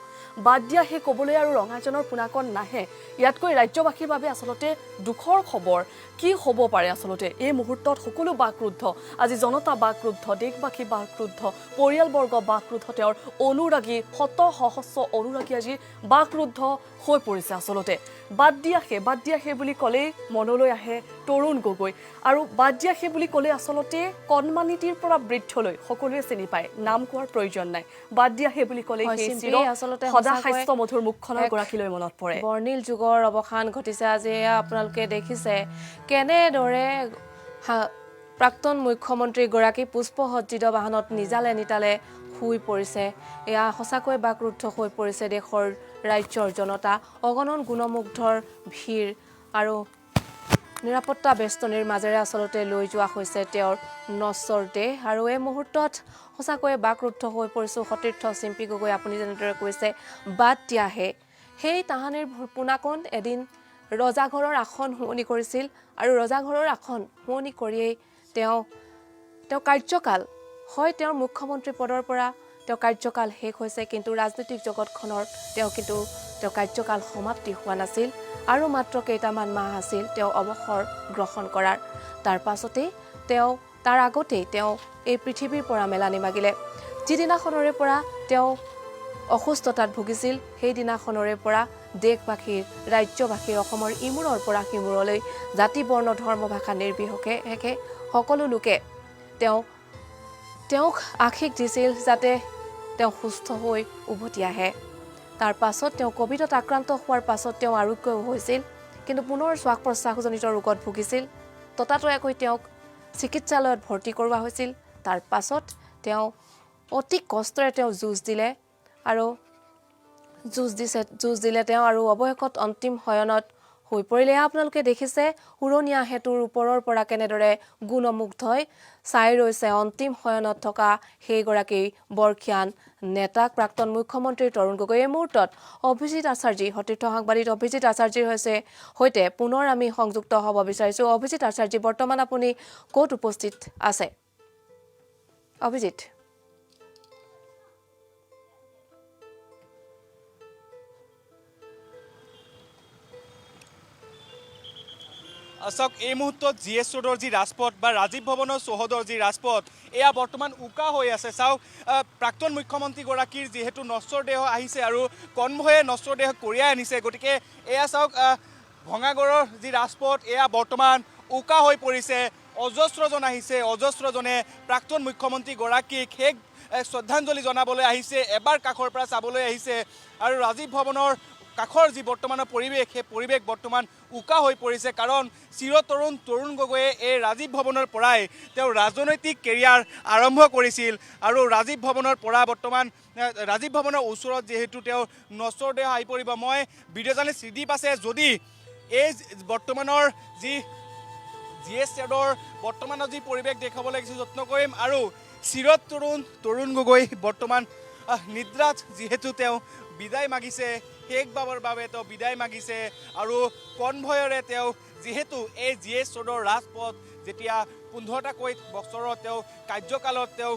বাদ দিয়া সেই ক'বলৈ আৰু ৰঙাজানৰ পোনাকণ নাহে। ইয়াতকৈ ৰাজ্যবাসীৰ বাবে আচলতে দুখৰ খবৰ কি হ'ব পাৰে। আচলতে এই মুহূৰ্তত সকলো বাকৰুদ্ধ, আজি জনতা বাকৰুদ্ধ, দেশবাসী বাকৰুদ্ধ, পৰিয়ালবৰ্গ বাকৰুদ্ধ, তেওঁৰ অনুৰাগী শত সহস্ৰ অনুৰাগী আজি বাকৰুদ্ধ হৈ পৰিছে। আচলতে বাদ দিয়া সেই বুলি ক'লেই মনলৈ আহে তৰুণ গগৈ আৰু বাদ দিয়া সেই বুলি ক'লে আচলতে কণমানিটিৰ পৰা বৃদ্ধলৈ সকলোৱে চিনি পায় নাম কোৱাৰ প্ৰয়োজন নাই বাদ দিয়া সেই বুলি ক'লে হয়, সেই চিম্পী, চিৰ আচলতে সদা সঁচাকৈ স্বাস্থ্য মধুৰ মুখখনৰ গৰাকীলৈ মনত পৰে বৰ্ণিল যুগৰ অৱসান ঘটিছে আজি এয়া আপোনালোকে দেখিছে কেনেদৰে প্ৰাক্তন মুখ্যমন্ত্ৰীগৰাকী পুষ্পসজ্জিত বাহনত নিজালে নিতালে শুই পৰিছে এয়া সঁচাকৈ বাকৰুদ্ধ হৈ পৰিছে দেশৰ ৰাজ্যৰ জনতা অগণন গুণমুগ্ধৰ ভিৰ আৰু নিৰাপত্তা বেষ্টনীৰ মাজেৰে আচলতে লৈ যোৱা হৈছে তেওঁৰ নশ্বৰ দেহ আৰু এই মুহূৰ্তত সঁচাকৈ বাকৰুদ্ধ হৈ পৰিছোঁ সতীৰ্থ চিম্পী গগৈ আপুনি যেনেদৰে কৈছে বাদ দিয়াহে সেই তাহানিৰ পোনাকণ এদিন ৰজাঘৰৰ আসন শুৱনি কৰিছিল আৰু ৰজাঘৰৰ আসন শুৱনি কৰিয়েই তেওঁ কাৰ্যকাল হয় তেওঁৰ মুখ্যমন্ত্ৰী পদৰ পৰা তেওঁ কাৰ্যকাল শেষ হৈছে কিন্তু ৰাজনৈতিক জগতখনৰ তেওঁ কাৰ্যকাল সমাপ্তি হোৱা নাছিল আৰু মাত্ৰ কেইটামান মাহ আছিল তেওঁ অৱসৰ গ্ৰহণ কৰাৰ তাৰ আগতেই তেওঁ এই পৃথিৱীৰ পৰা মেলানি মাগিলে যিদিনাখনৰে পৰা তেওঁ অসুস্থতাত ভুগিছিল সেইদিনাখনৰে পৰা দেশবাসীৰ ৰাজ্যবাসীৰ অসমৰ ইমূৰৰ পৰা সিমূৰলৈ জাতি বৰ্ণ ধৰ্ম ভাষা নিৰ্বিশেষে সকলো লোকে তেওঁক আশীষ দিছিল যাতে তেওঁ সুস্থ হৈ উভতি আহে তাৰ পাছত তেওঁ কোভিডত আক্ৰান্ত হোৱাৰ পাছত তেওঁ আৰোগ্য হৈছিল কিন্তু পুনৰ শ্বাস প্ৰশ্বাসজনিত ৰোগত ভুগিছিল ততাতৈয়াকৈ তেওঁক চিকিৎসালয়ত ভৰ্তি কৰোৱা হৈছিল তাৰ পাছত তেওঁ অতি কষ্টৰে তেওঁ যুঁজ দিলে আৰু যুঁজ দিলে তেওঁ আৰু অৱশেষত অন্তিম শয়নত হৈ পৰিলে আপোনালোকে দেখিছে উৰণীয়া সেতুৰ ওপৰৰ পৰা কেনেদৰে গুণমুগ্ধই চাই ৰৈছে অন্তিম শয়নত থকা সেইগৰাকী বৰ্ষীয়ান নেতাক প্ৰাক্তন মুখ্যমন্ত্ৰী তৰুণ গগৈ এই মুহূৰ্তত অভিজিত আচাৰ্যী সতীৰ্থ সাংবাদিক অভিজিত আচাৰ্যীৰ সৈতে পুনৰ আমি সংযুক্ত হ'ব বিচাৰিছোঁ অভিজিত আচাৰ্যী বৰ্তমান আপুনি ক'ত উপস্থিত আছে অভিজিত চাওক এই মুহূৰ্তত GS ৰোডৰ যি ৰাজপথ বা ৰাজীৱ ভৱনৰ চৌহদৰ যি ৰাজপথ এয়া বৰ্তমান উকা হৈ আছে চাওক প্ৰাক্তন মুখ্যমন্ত্ৰীগৰাকীৰ যিহেতু নশ্বৰ দেহ আহিছে আৰু কনভয়ে নশ্বৰ দেহ কঢ়িয়াই আনিছে গতিকে এয়া চাওক ভঙাগড়ৰ যি ৰাজপথ এয়া বৰ্তমান উকা হৈ পৰিছে অজস্ৰজন আহিছে অজস্ৰজনে প্ৰাক্তন মুখ্যমন্ত্ৰীগৰাকীক শেষ শ্ৰদ্ধাঞ্জলি জনাবলৈ আহিছে এবাৰ কাষৰ পৰা চাবলৈ আহিছে আৰু ৰাজীৱ ভৱনৰ কাষৰ যি বৰ্তমানৰ পৰিৱেশ সেই পৰিৱেশ বৰ্তমান উকা হৈ পৰিছে কাৰণ তৰুণ গগৈয়ে এই ৰাজীৱ ভৱনৰ পৰাই তেওঁ ৰাজনৈতিক কেৰিয়াৰ আৰম্ভ কৰিছিল আৰু ৰাজীৱ ভৱনৰ পৰা বৰ্তমান ৰাজীৱ ভৱনৰ ওচৰত যিহেতু তেওঁ নশ্বৰ দেহ আহি পৰিব মই ভিডিঅ' জাৰ্নেলিষ্ট শ্ৰীদীপ আছে যদি এই বৰ্তমানৰ যি GS ৰোডৰ বৰ্তমানৰ যি পৰিৱেশ দেখাবলৈ কিছু যত্ন কৰিম আৰু তৰুণ গগৈ বৰ্তমান নিদ্ৰাত যিহেতু তেওঁ বিদায় মাগিছে শেষবাৰৰ বাবে তেওঁ বিদায় মাগিছে আৰু কনভয়েৰে তেওঁ যিহেতু এই GS ৰোডৰ ৰাজপথ যেতিয়া 15টাকৈ বছৰত তেওঁ কাৰ্যকালত তেওঁ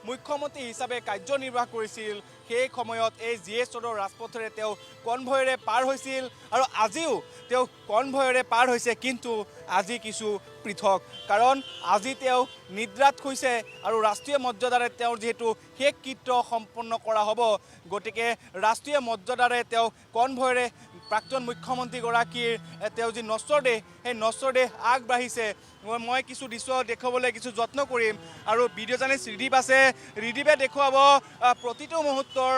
মুখ্যমন্ত্ৰী হিচাপে কাৰ্যনিৰ্বাহ কৰিছিল সেই সময়ত এই GS ৰোডৰ ৰাজপথেৰে তেওঁ কনভয়েৰে পাৰ হৈছিল আৰু আজিও তেওঁ কনভয়েৰে পাৰ হৈছে কিন্তু আজি কিছু পৃথক কাৰণ আজি তেওঁ নিদ্ৰাত শুইছে আৰু ৰাষ্ট্ৰীয় মৰ্যাদাৰে তেওঁৰ যিহেতু শেষ কৃত্য সম্পন্ন কৰা হ'ব গতিকে ৰাষ্ট্ৰীয় মৰ্যাদাৰে তেওঁ কনভয়েৰে প্ৰাক্তন মুখ্যমন্ত্ৰীগৰাকীৰ তেওঁ যি নশ্বৰ দেহ সেই নশ্বৰ দেহ আগবাঢ়িছে মই কিছু দৃশ্য দেখুৱাবলৈ কিছু যত্ন কৰিম আৰু ভিডিঅ' জাৰ্নেলিষ্ট ৰিদীপ আছে ৰিদীপে দেখুৱাব প্ৰতিটো মুহূৰ্তৰ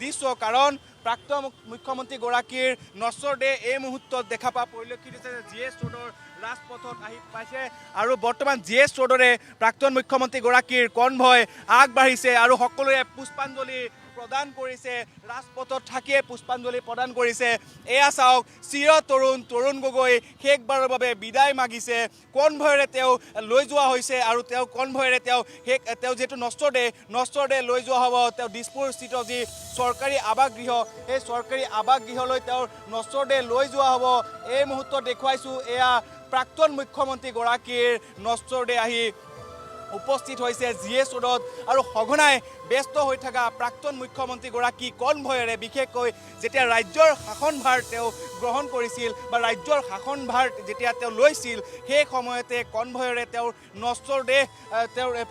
দৃশ্য কাৰণ প্ৰাক্তন মুখ্যমন্ত্ৰীগৰাকীৰ নশ্বৰ দেহ এই মুহূৰ্তত দেখা পোৱা পৰিলক্ষিত হৈছে GS ৰোডৰ ৰাজপথত আহি পাইছে আৰু বৰ্তমান GS ৰোডৰে প্ৰাক্তন মুখ্যমন্ত্ৰীগৰাকীৰ কনভয় আগবাঢ়িছে আৰু সকলোৱে পুষ্পাঞ্জলি প্ৰদান কৰিছে ৰাজপথত থাকিয়ে পুষ্পাঞ্জলি প্ৰদান কৰিছে এয়া চাওক তৰুণ গগৈ শেষবাৰৰ বাবে বিদায় মাগিছে কনভয়েৰে তেওঁ লৈ যোৱা হৈছে আৰু তেওঁ কনভয়েৰে তেওঁ যিহেতু নশ্বৰ দেহ লৈ যোৱা হ'ব তেওঁ দিছপুৰস্থিত যি চৰকাৰী আৱাসগৃহ সেই চৰকাৰী আৱাসগৃহলৈ তেওঁৰ নশ্বৰ দেহ লৈ যোৱা হ'ব এই মুহূৰ্তত দেখুৱাইছোঁ এয়া প্ৰাক্তন মুখ্যমন্ত্ৰীগৰাকীৰ নশ্বৰ দেহ আহি উপস্থিত হৈছে GS ৰোডত আৰু সঘনাই ব্যস্ত হৈ থকা প্ৰাক্তন মুখ্যমন্ত্ৰীগৰাকী কনভয়েৰে বিশেষকৈ যেতিয়া ৰাজ্যৰ শাসনভাৰ তেওঁ গ্ৰহণ কৰিছিল বা ৰাজ্যৰ শাসনভাৰ যেতিয়া তেওঁ লৈছিল সেই সময়তে কনভয়েৰে তেওঁৰ নশ্বৰ দেহ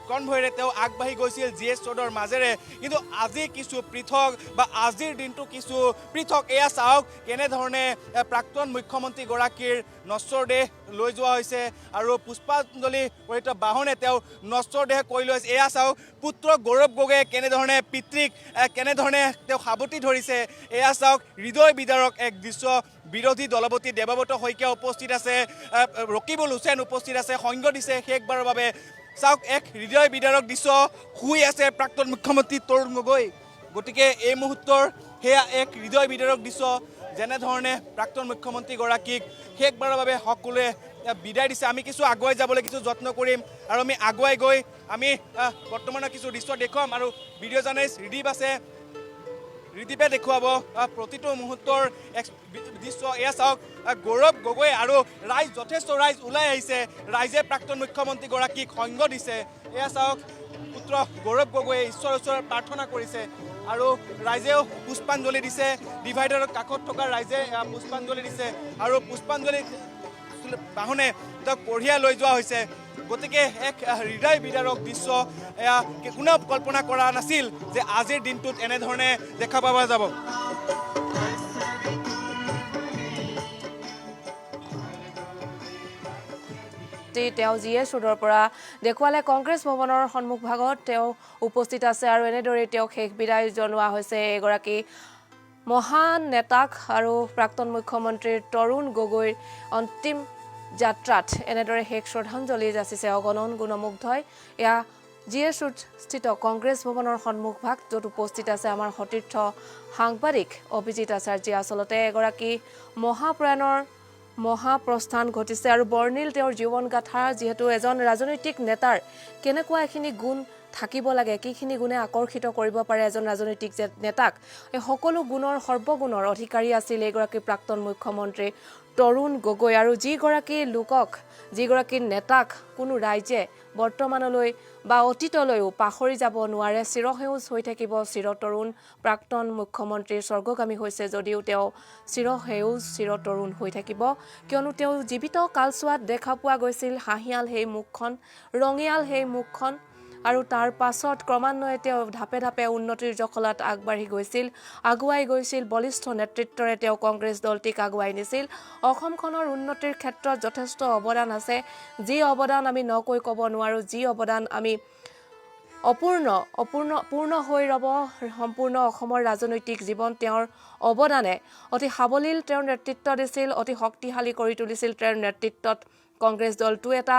কনভয়েৰে তেওঁ আগবাঢ়ি গৈছিল GS ৰোডৰ মাজেৰে কিন্তু আজি কিছু পৃথক বা আজিৰ দিনটো কিছু পৃথক এয়া চাওক কেনেধৰণে প্ৰাক্তন মুখ্যমন্ত্ৰীগৰাকীৰ নশ্বৰ দেহ লৈ যোৱা হৈছে আৰু পুষ্পাঞ্জলি পৰিত বাহনে তেওঁ নশ্বৰ দেহ কৰি লৈ এয়া চাওক পুত্ৰ গৌৰৱ গগৈয়ে কেনেধৰণে পিতৃক কেনেধৰণে তেওঁ সাৱটি ধৰিছে এয়া চাওক হৃদয় বিদাৰক এক দৃশ্য বিৰোধী দলপতি দেৱব্ৰত শইকীয়া উপস্থিত আছে ৰকিবুল হুছেইন উপস্থিত আছে সংগ দিছে শেষবাৰৰ বাবে চাওক এক হৃদয় বিদাৰক দৃশ্য শুই আছে প্ৰাক্তন মুখ্যমন্ত্ৰী তৰুণ গগৈ গতিকে এই মুহূৰ্তৰ সেয়া এক হৃদয় বিদাৰক দৃশ্য যেনেধৰণে প্ৰাক্তন মুখ্যমন্ত্ৰীগৰাকীক শেষবাৰৰ বাবে সকলোৱে বিদায় দিছে আমি কিছু আগুৱাই যাবলৈ কিছু যত্ন কৰিম আৰু আমি আগুৱাই গৈ আমি বৰ্তমানৰ কিছু দৃশ্য দেখুৱাম আৰু ভিডিঅ' জাৰ্নেলিষ্ট ৰিদীপ আছে ৰিদীপে দেখুৱাব প্ৰতিটো মুহূৰ্তৰ দৃশ্য এয়া চাওক গৌৰৱ গগৈ আৰু ৰাইজ যথেষ্ট ৰাইজ ওলাই আহিছে ৰাইজে প্ৰাক্তন মুখ্যমন্ত্ৰীগৰাকীক সংগ দিছে এয়া চাওক পুত্ৰ গৌৰৱ গগৈয়ে ঈশ্বৰৰ ওচৰত প্ৰাৰ্থনা কৰিছে আৰু ৰাইজেও পুষ্পাঞ্জলি দিছে ডিভাইডাৰৰ কাষত থকা ৰাইজে পুষ্পাঞ্জলি দিছে আৰু পুষ্পাঞ্জলি বাহনে তেওঁক কঢ়িয়াই লৈ যোৱা হৈছে গতিকে এক হৃদয় বিদাৰক দৃশ্য এয়া কোনেও কল্পনা কৰা নাছিল যে আজিৰ দিনটোত এনেধৰণে দেখা পোৱা যাব তেওঁ GS ৰোডৰ পৰা দেখুৱালে কংগ্ৰেছ ভৱনৰ সন্মুখভাগত তেওঁ উপস্থিত আছে আৰু এনেদৰে তেওঁক শেষ বিদায় জনোৱা হৈছে এগৰাকী মহান নেতাক আৰু প্ৰাক্তন মুখ্যমন্ত্ৰী তৰুণ গগৈৰ অন্তিম যাত্ৰাত এনেদৰে শেষ শ্ৰদ্ধাঞ্জলি যাচিছে অগণন গুণমুগ্ধই এয়া GS ৰোড স্থিত কংগ্ৰেছ ভৱনৰ সন্মুখভাগ য'ত উপস্থিত আছে আমাৰ সতীৰ্থ সাংবাদিক অভিজিত আচাৰ্যই আচলতে এগৰাকী মহাপ্ৰয়াণৰ মহাপ্ৰস্থান ঘটিছে আৰু বৰ্ণিল তেওঁৰ জীৱন গাথা যিহেতু এজন ৰাজনৈতিক নেতাৰ কেনেকুৱা এখিনি গুণ থাকিব লাগে কিখিনি গুণে আকৰ্ষিত কৰিব পাৰে এজন ৰাজনৈতিক নেতাক এই সকলো গুণৰ সৰ্বগুণৰ অধিকাৰী আছিল এগৰাকী প্ৰাক্তন মুখ্যমন্ত্ৰী তৰুণ গগৈ আৰু যিগৰাকী লোকক যিগৰাকী নেতাক কোনো ৰাইজে বৰ্তমানলৈ বা অতীতলৈও পাহৰি যাব নোৱাৰে চিৰসেউজ হৈ থাকিব চিৰতৰুণ প্ৰাক্তন মুখ্যমন্ত্ৰীৰ স্বৰ্গগামী হৈছে যদিও তেওঁ চিৰসেউজ চিৰতৰুণ হৈ থাকিব কিয়নো তেওঁ জীৱিত কালচোৱাত দেখা পোৱা গৈছিল হাঁহিয়াল সেই মুখখন ৰঙিয়াল সেই মুখখন আৰু তাৰ পাছত ক্ৰমান্বয়ে তেওঁ ধাপে ধাপে উন্নতিৰ জখলাত আগবাঢ়ি গৈছিল আগুৱাই গৈছিল বলিষ্ঠ নেতৃত্বৰে তেওঁ কংগ্ৰেছ দলটিক আগুৱাই নিছিল অসমখনৰ উন্নতিৰ ক্ষেত্ৰত যথেষ্ট অৱদান আছে যি অৱদান আমি নকৈ ক'ব নোৱাৰোঁ যি অৱদান আমি পূৰ্ণ হৈ ৰ'ব সম্পূৰ্ণ অসমৰ ৰাজনৈতিক জীৱন তেওঁৰ অৱদানে অতি সাৱলীল তেওঁৰ নেতৃত্ব দিছিল অতি শক্তিশালী কৰি তুলিছিল তেওঁৰ নেতৃত্বত কংগ্ৰেছ দলটো এটা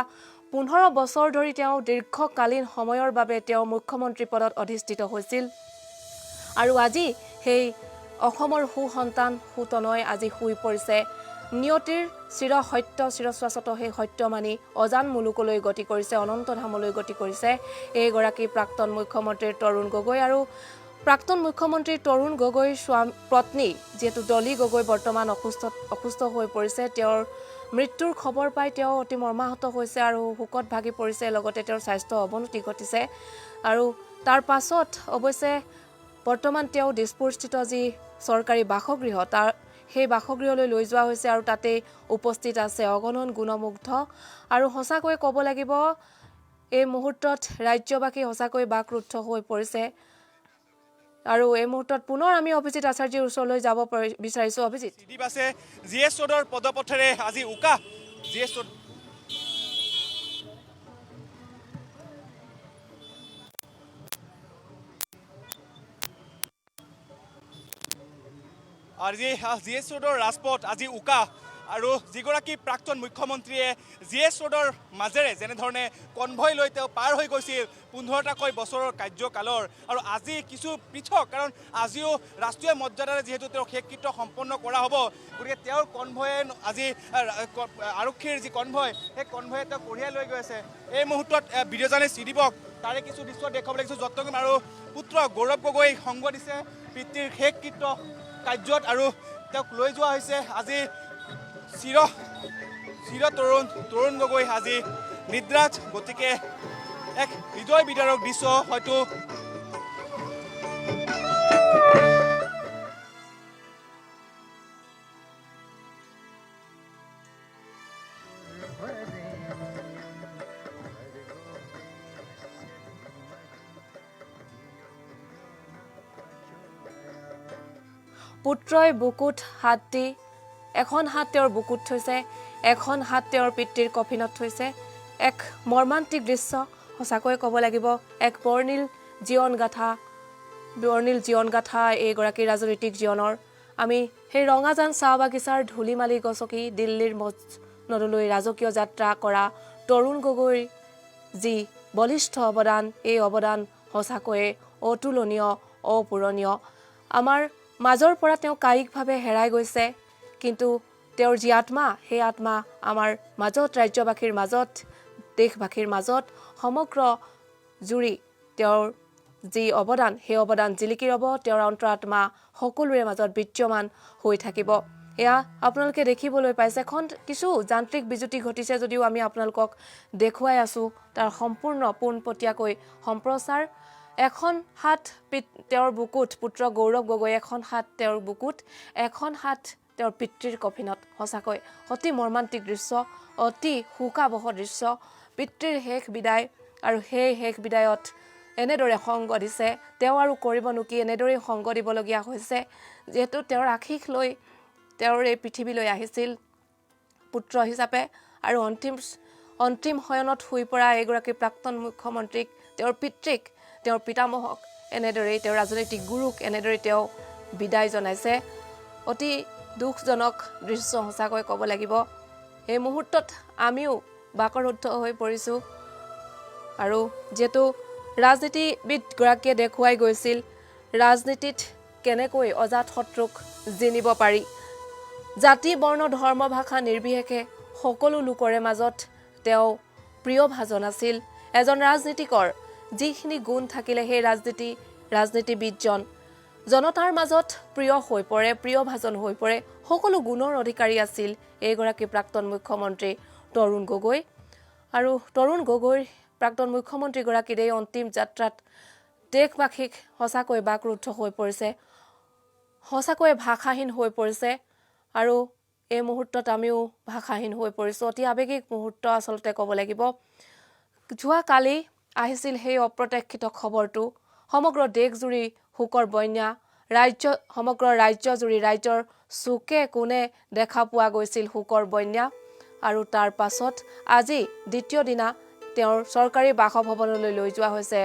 15 বছৰ ধৰি তেওঁ দীৰ্ঘকালীন সময়ৰ বাবে তেওঁ মুখ্যমন্ত্ৰী পদত অধিষ্ঠিত হৈছিল আৰু আজি সেই অসমৰ সুসন্তান সুতনয় আজি শুই পৰিছে নিয়তিৰ চিৰ সত্য চিৰশ্বাসত সেই সত্য মানি অজান মুলুকলৈ গতি কৰিছে অনন্ত ধামলৈ গতি কৰিছে এইগৰাকী প্ৰাক্তন মুখ্যমন্ত্ৰী তৰুণ গগৈ আৰু প্ৰাক্তন মুখ্যমন্ত্ৰী তৰুণ গগৈ পত্নী যেহেতু ডলি গগৈ বৰ্তমান অসুস্থ হৈ পৰিছে তেওঁৰ মৃত্যুৰ খবৰ পাই তেওঁ অতি মৰ্মাহত হৈছে আৰু হুকত ভাগি পৰিছে লগতে তেওঁৰ স্বাস্থ্য অৱনতি ঘটিছে আৰু তাৰ পাছত অৱশ্যে বৰ্তমান তেওঁ দিছপুৰস্থিত যি চৰকাৰী বাসগৃহ তাৰ সেই বাসগৃহলৈ লৈ যোৱা হৈছে আৰু তাতে উপস্থিত আছে অগণন গুণমুগ্ধ আৰু সঁচাকৈ ক'ব লাগিব এই মুহূৰ্তত ৰাজ্যবাসী সঁচাকৈ বাকৰুদ্ধ হৈ পৰিছে আৰু এই মুহূৰ্তত পুনৰ আমি অভিজিত আচাৰ্যৰ ওচৰলৈ যাব বিচাৰিছোঁ অভিজিত ৰিদীপ আছে GS ৰোডৰ পদপথেৰে আজি উকা GS ৰোড আজি GS ৰোডৰ ৰাজপথ আজি উকা আৰু যিগৰাকী প্ৰাক্তন মুখ্যমন্ত্ৰীয়ে GS ৰোডৰ মাজেৰে যেনেধৰণে কনভয় লৈ তেওঁ পাৰ হৈ গৈছিল 15টাকৈ বছৰৰ কাৰ্যকালৰ আৰু আজি কিছু পৃথক কাৰণ আজিও ৰাষ্ট্ৰীয় মৰ্যাদাৰে যিহেতু তেওঁৰ শেষকৃত্য সম্পন্ন কৰা হ'ব গতিকে তেওঁৰ কনভয়ে আজি আৰক্ষীৰ যি কনভয় সেই কনভয়ে তেওঁ কঢ়িয়াই লৈ গৈ আছে এই মুহূৰ্তত ভিডিঅ' জাৰ্নেলিষ্ট ৰিদীপক তাৰে কিছু দৃশ্য দেখুৱাবলৈ কিছু যত্ন কৰিম আৰু পুত্ৰ গৌৰৱ গগৈ সংগ দিছে পিতৃৰ শেষকৃত্য কাৰ্যত আৰু তেওঁক লৈ যোৱা হৈছে আজি তৰুণ গগৈ আজি নিদ্ৰাত গতিকে এক হৃদয় বিদাৰক দৃশ্য হয়তো পুত্ৰই বুকুত হাত দি এখন হাত তেওঁৰ বুকুত থৈছে, এখন হাত তেওঁৰ পিতৃৰ কফিনত থৈছে। এক মৰ্মান্তিক দৃশ্য, সঁচাকৈ ক'ব লাগিব। এক বৰ্ণিল জীৱন গাথা এইগৰাকী ৰাজনৈতিক জীৱনৰ। আমি সেই ৰঙাজান চাহ বাগিচাৰ ধূলিমালি গছকি দিল্লীৰ মছনদলৈ ৰাজকীয় যাত্ৰা কৰা তৰুণ গগৈৰ যি বলিষ্ঠ অৱদান, এই অৱদান সঁচাকৈয়ে অতুলনীয়, অপূৰণীয়। আমাৰ মাজৰ পৰা তেওঁ কায়িকভাৱে হেৰাই গৈছে, কিন্তু তেওঁৰ যি আত্মা, সেই আত্মা আমাৰ মাজত, ৰাজ্যবাসীৰ মাজত, দেশবাসীৰ মাজত সমগ্ৰ জুৰি তেওঁৰ যি অৱদান, সেই অৱদান জিলিকি ৰ'ব। তেওঁৰ অন্তৰাত্মা সকলোৰে মাজত বিদ্যমান হৈ থাকিব। এয়া আপোনালোকে দেখিবলৈ পাইছে। এখন কিছু যান্ত্ৰিক বিজুতি ঘটিছে যদিও আমি আপোনালোকক দেখুৱাই আছোঁ তাৰ সম্পূৰ্ণ পোনপটীয়াকৈ সম্প্ৰচাৰ। এখন হাত তেওঁৰ বুকুত, পুত্ৰ গৌৰৱ গগৈ, এখন হাত তেওঁৰ বুকুত, এখন হাত তেওঁৰ পিতৃৰ কফিনত। সঁচাকৈ অতি মৰ্মান্তিক দৃশ্য, অতি শোকাবহ দৃশ্য। পিতৃৰ শেষ বিদায়, আৰু সেই শেষ বিদায়ত এনেদৰে সংগ দিছে। তেওঁ আৰু কৰিবনো কি, এনেদৰেই সংগ দিবলগীয়া হৈছে, যিহেতু তেওঁৰ আশীষ লৈ তেওঁৰ এই পৃথিৱীলৈ আহিছিল পুত্ৰ হিচাপে। আৰু অন্তিম শয়নত শুই পৰা এগৰাকী প্ৰাক্তন মুখ্যমন্ত্ৰীক, তেওঁৰ পিতৃক, তেওঁৰ পিতামহক এনেদৰেই, তেওঁৰ ৰাজনৈতিক গুৰুক এনেদৰেই তেওঁ বিদায় জনাইছে। অতি দুখজনক দৃশ্য সঁচাকৈ ক'ব লাগিব। এই মুহূৰ্তত আমিও বাকৰুদ্ধ হৈ পৰিছোঁ। আৰু যিহেতু ৰাজনীতিবিদগৰাকীয়ে দেখুৱাই গৈছিল ৰাজনীতিত কেনেকৈ অজাত শত্ৰুক জিনিব পাৰি। জাতি, বৰ্ণ, ধৰ্ম, ভাষা নিৰ্বিশেষে সকলো লোকৰে মাজত তেওঁ প্ৰিয়ভাজন আছিল। এজন ৰাজনীতিকৰ যিখিনি গুণ থাকিলে সেই ৰাজনীতিবিদজন জনতাৰ মাজত প্ৰিয় হৈ পৰে, প্ৰিয়ভাজন হৈ পৰে। সকলো গুণৰ অধিকাৰী আছিল এইগৰাকী প্ৰাক্তন মুখ্যমন্ত্ৰী তৰুণ গগৈ। আৰু তৰুণ গগৈৰ, প্ৰাক্তন মুখ্যমন্ত্ৰীগৰাকীৰ এই অন্তিম যাত্ৰাত দেশবাসীক সঁচাকৈ বাকৰুদ্ধ হৈ পৰিছে, সঁচাকৈ ভাষাহীন হৈ পৰিছে। আৰু এই মুহূৰ্তত আমিও ভাষাহীন হৈ পৰিছোঁ। অতি আৱেগিক মুহূৰ্ত আচলতে ক'ব লাগিব। যোৱাকালি আহিছিল সেই অপ্ৰত্যাশিত খবৰটো। সমগ্ৰ দেশজুৰি শোকৰ বন্যা, সমগ্ৰ ৰাজ্যজুৰি, ৰাজ্যৰ চুকে কোণে দেখা পোৱা গৈছিল শোকৰ বন্যা। আৰু তাৰ পাছত আজি দ্বিতীয় দিনা তেওঁৰ চৰকাৰী বাসভৱনলৈ লৈ যোৱা হৈছে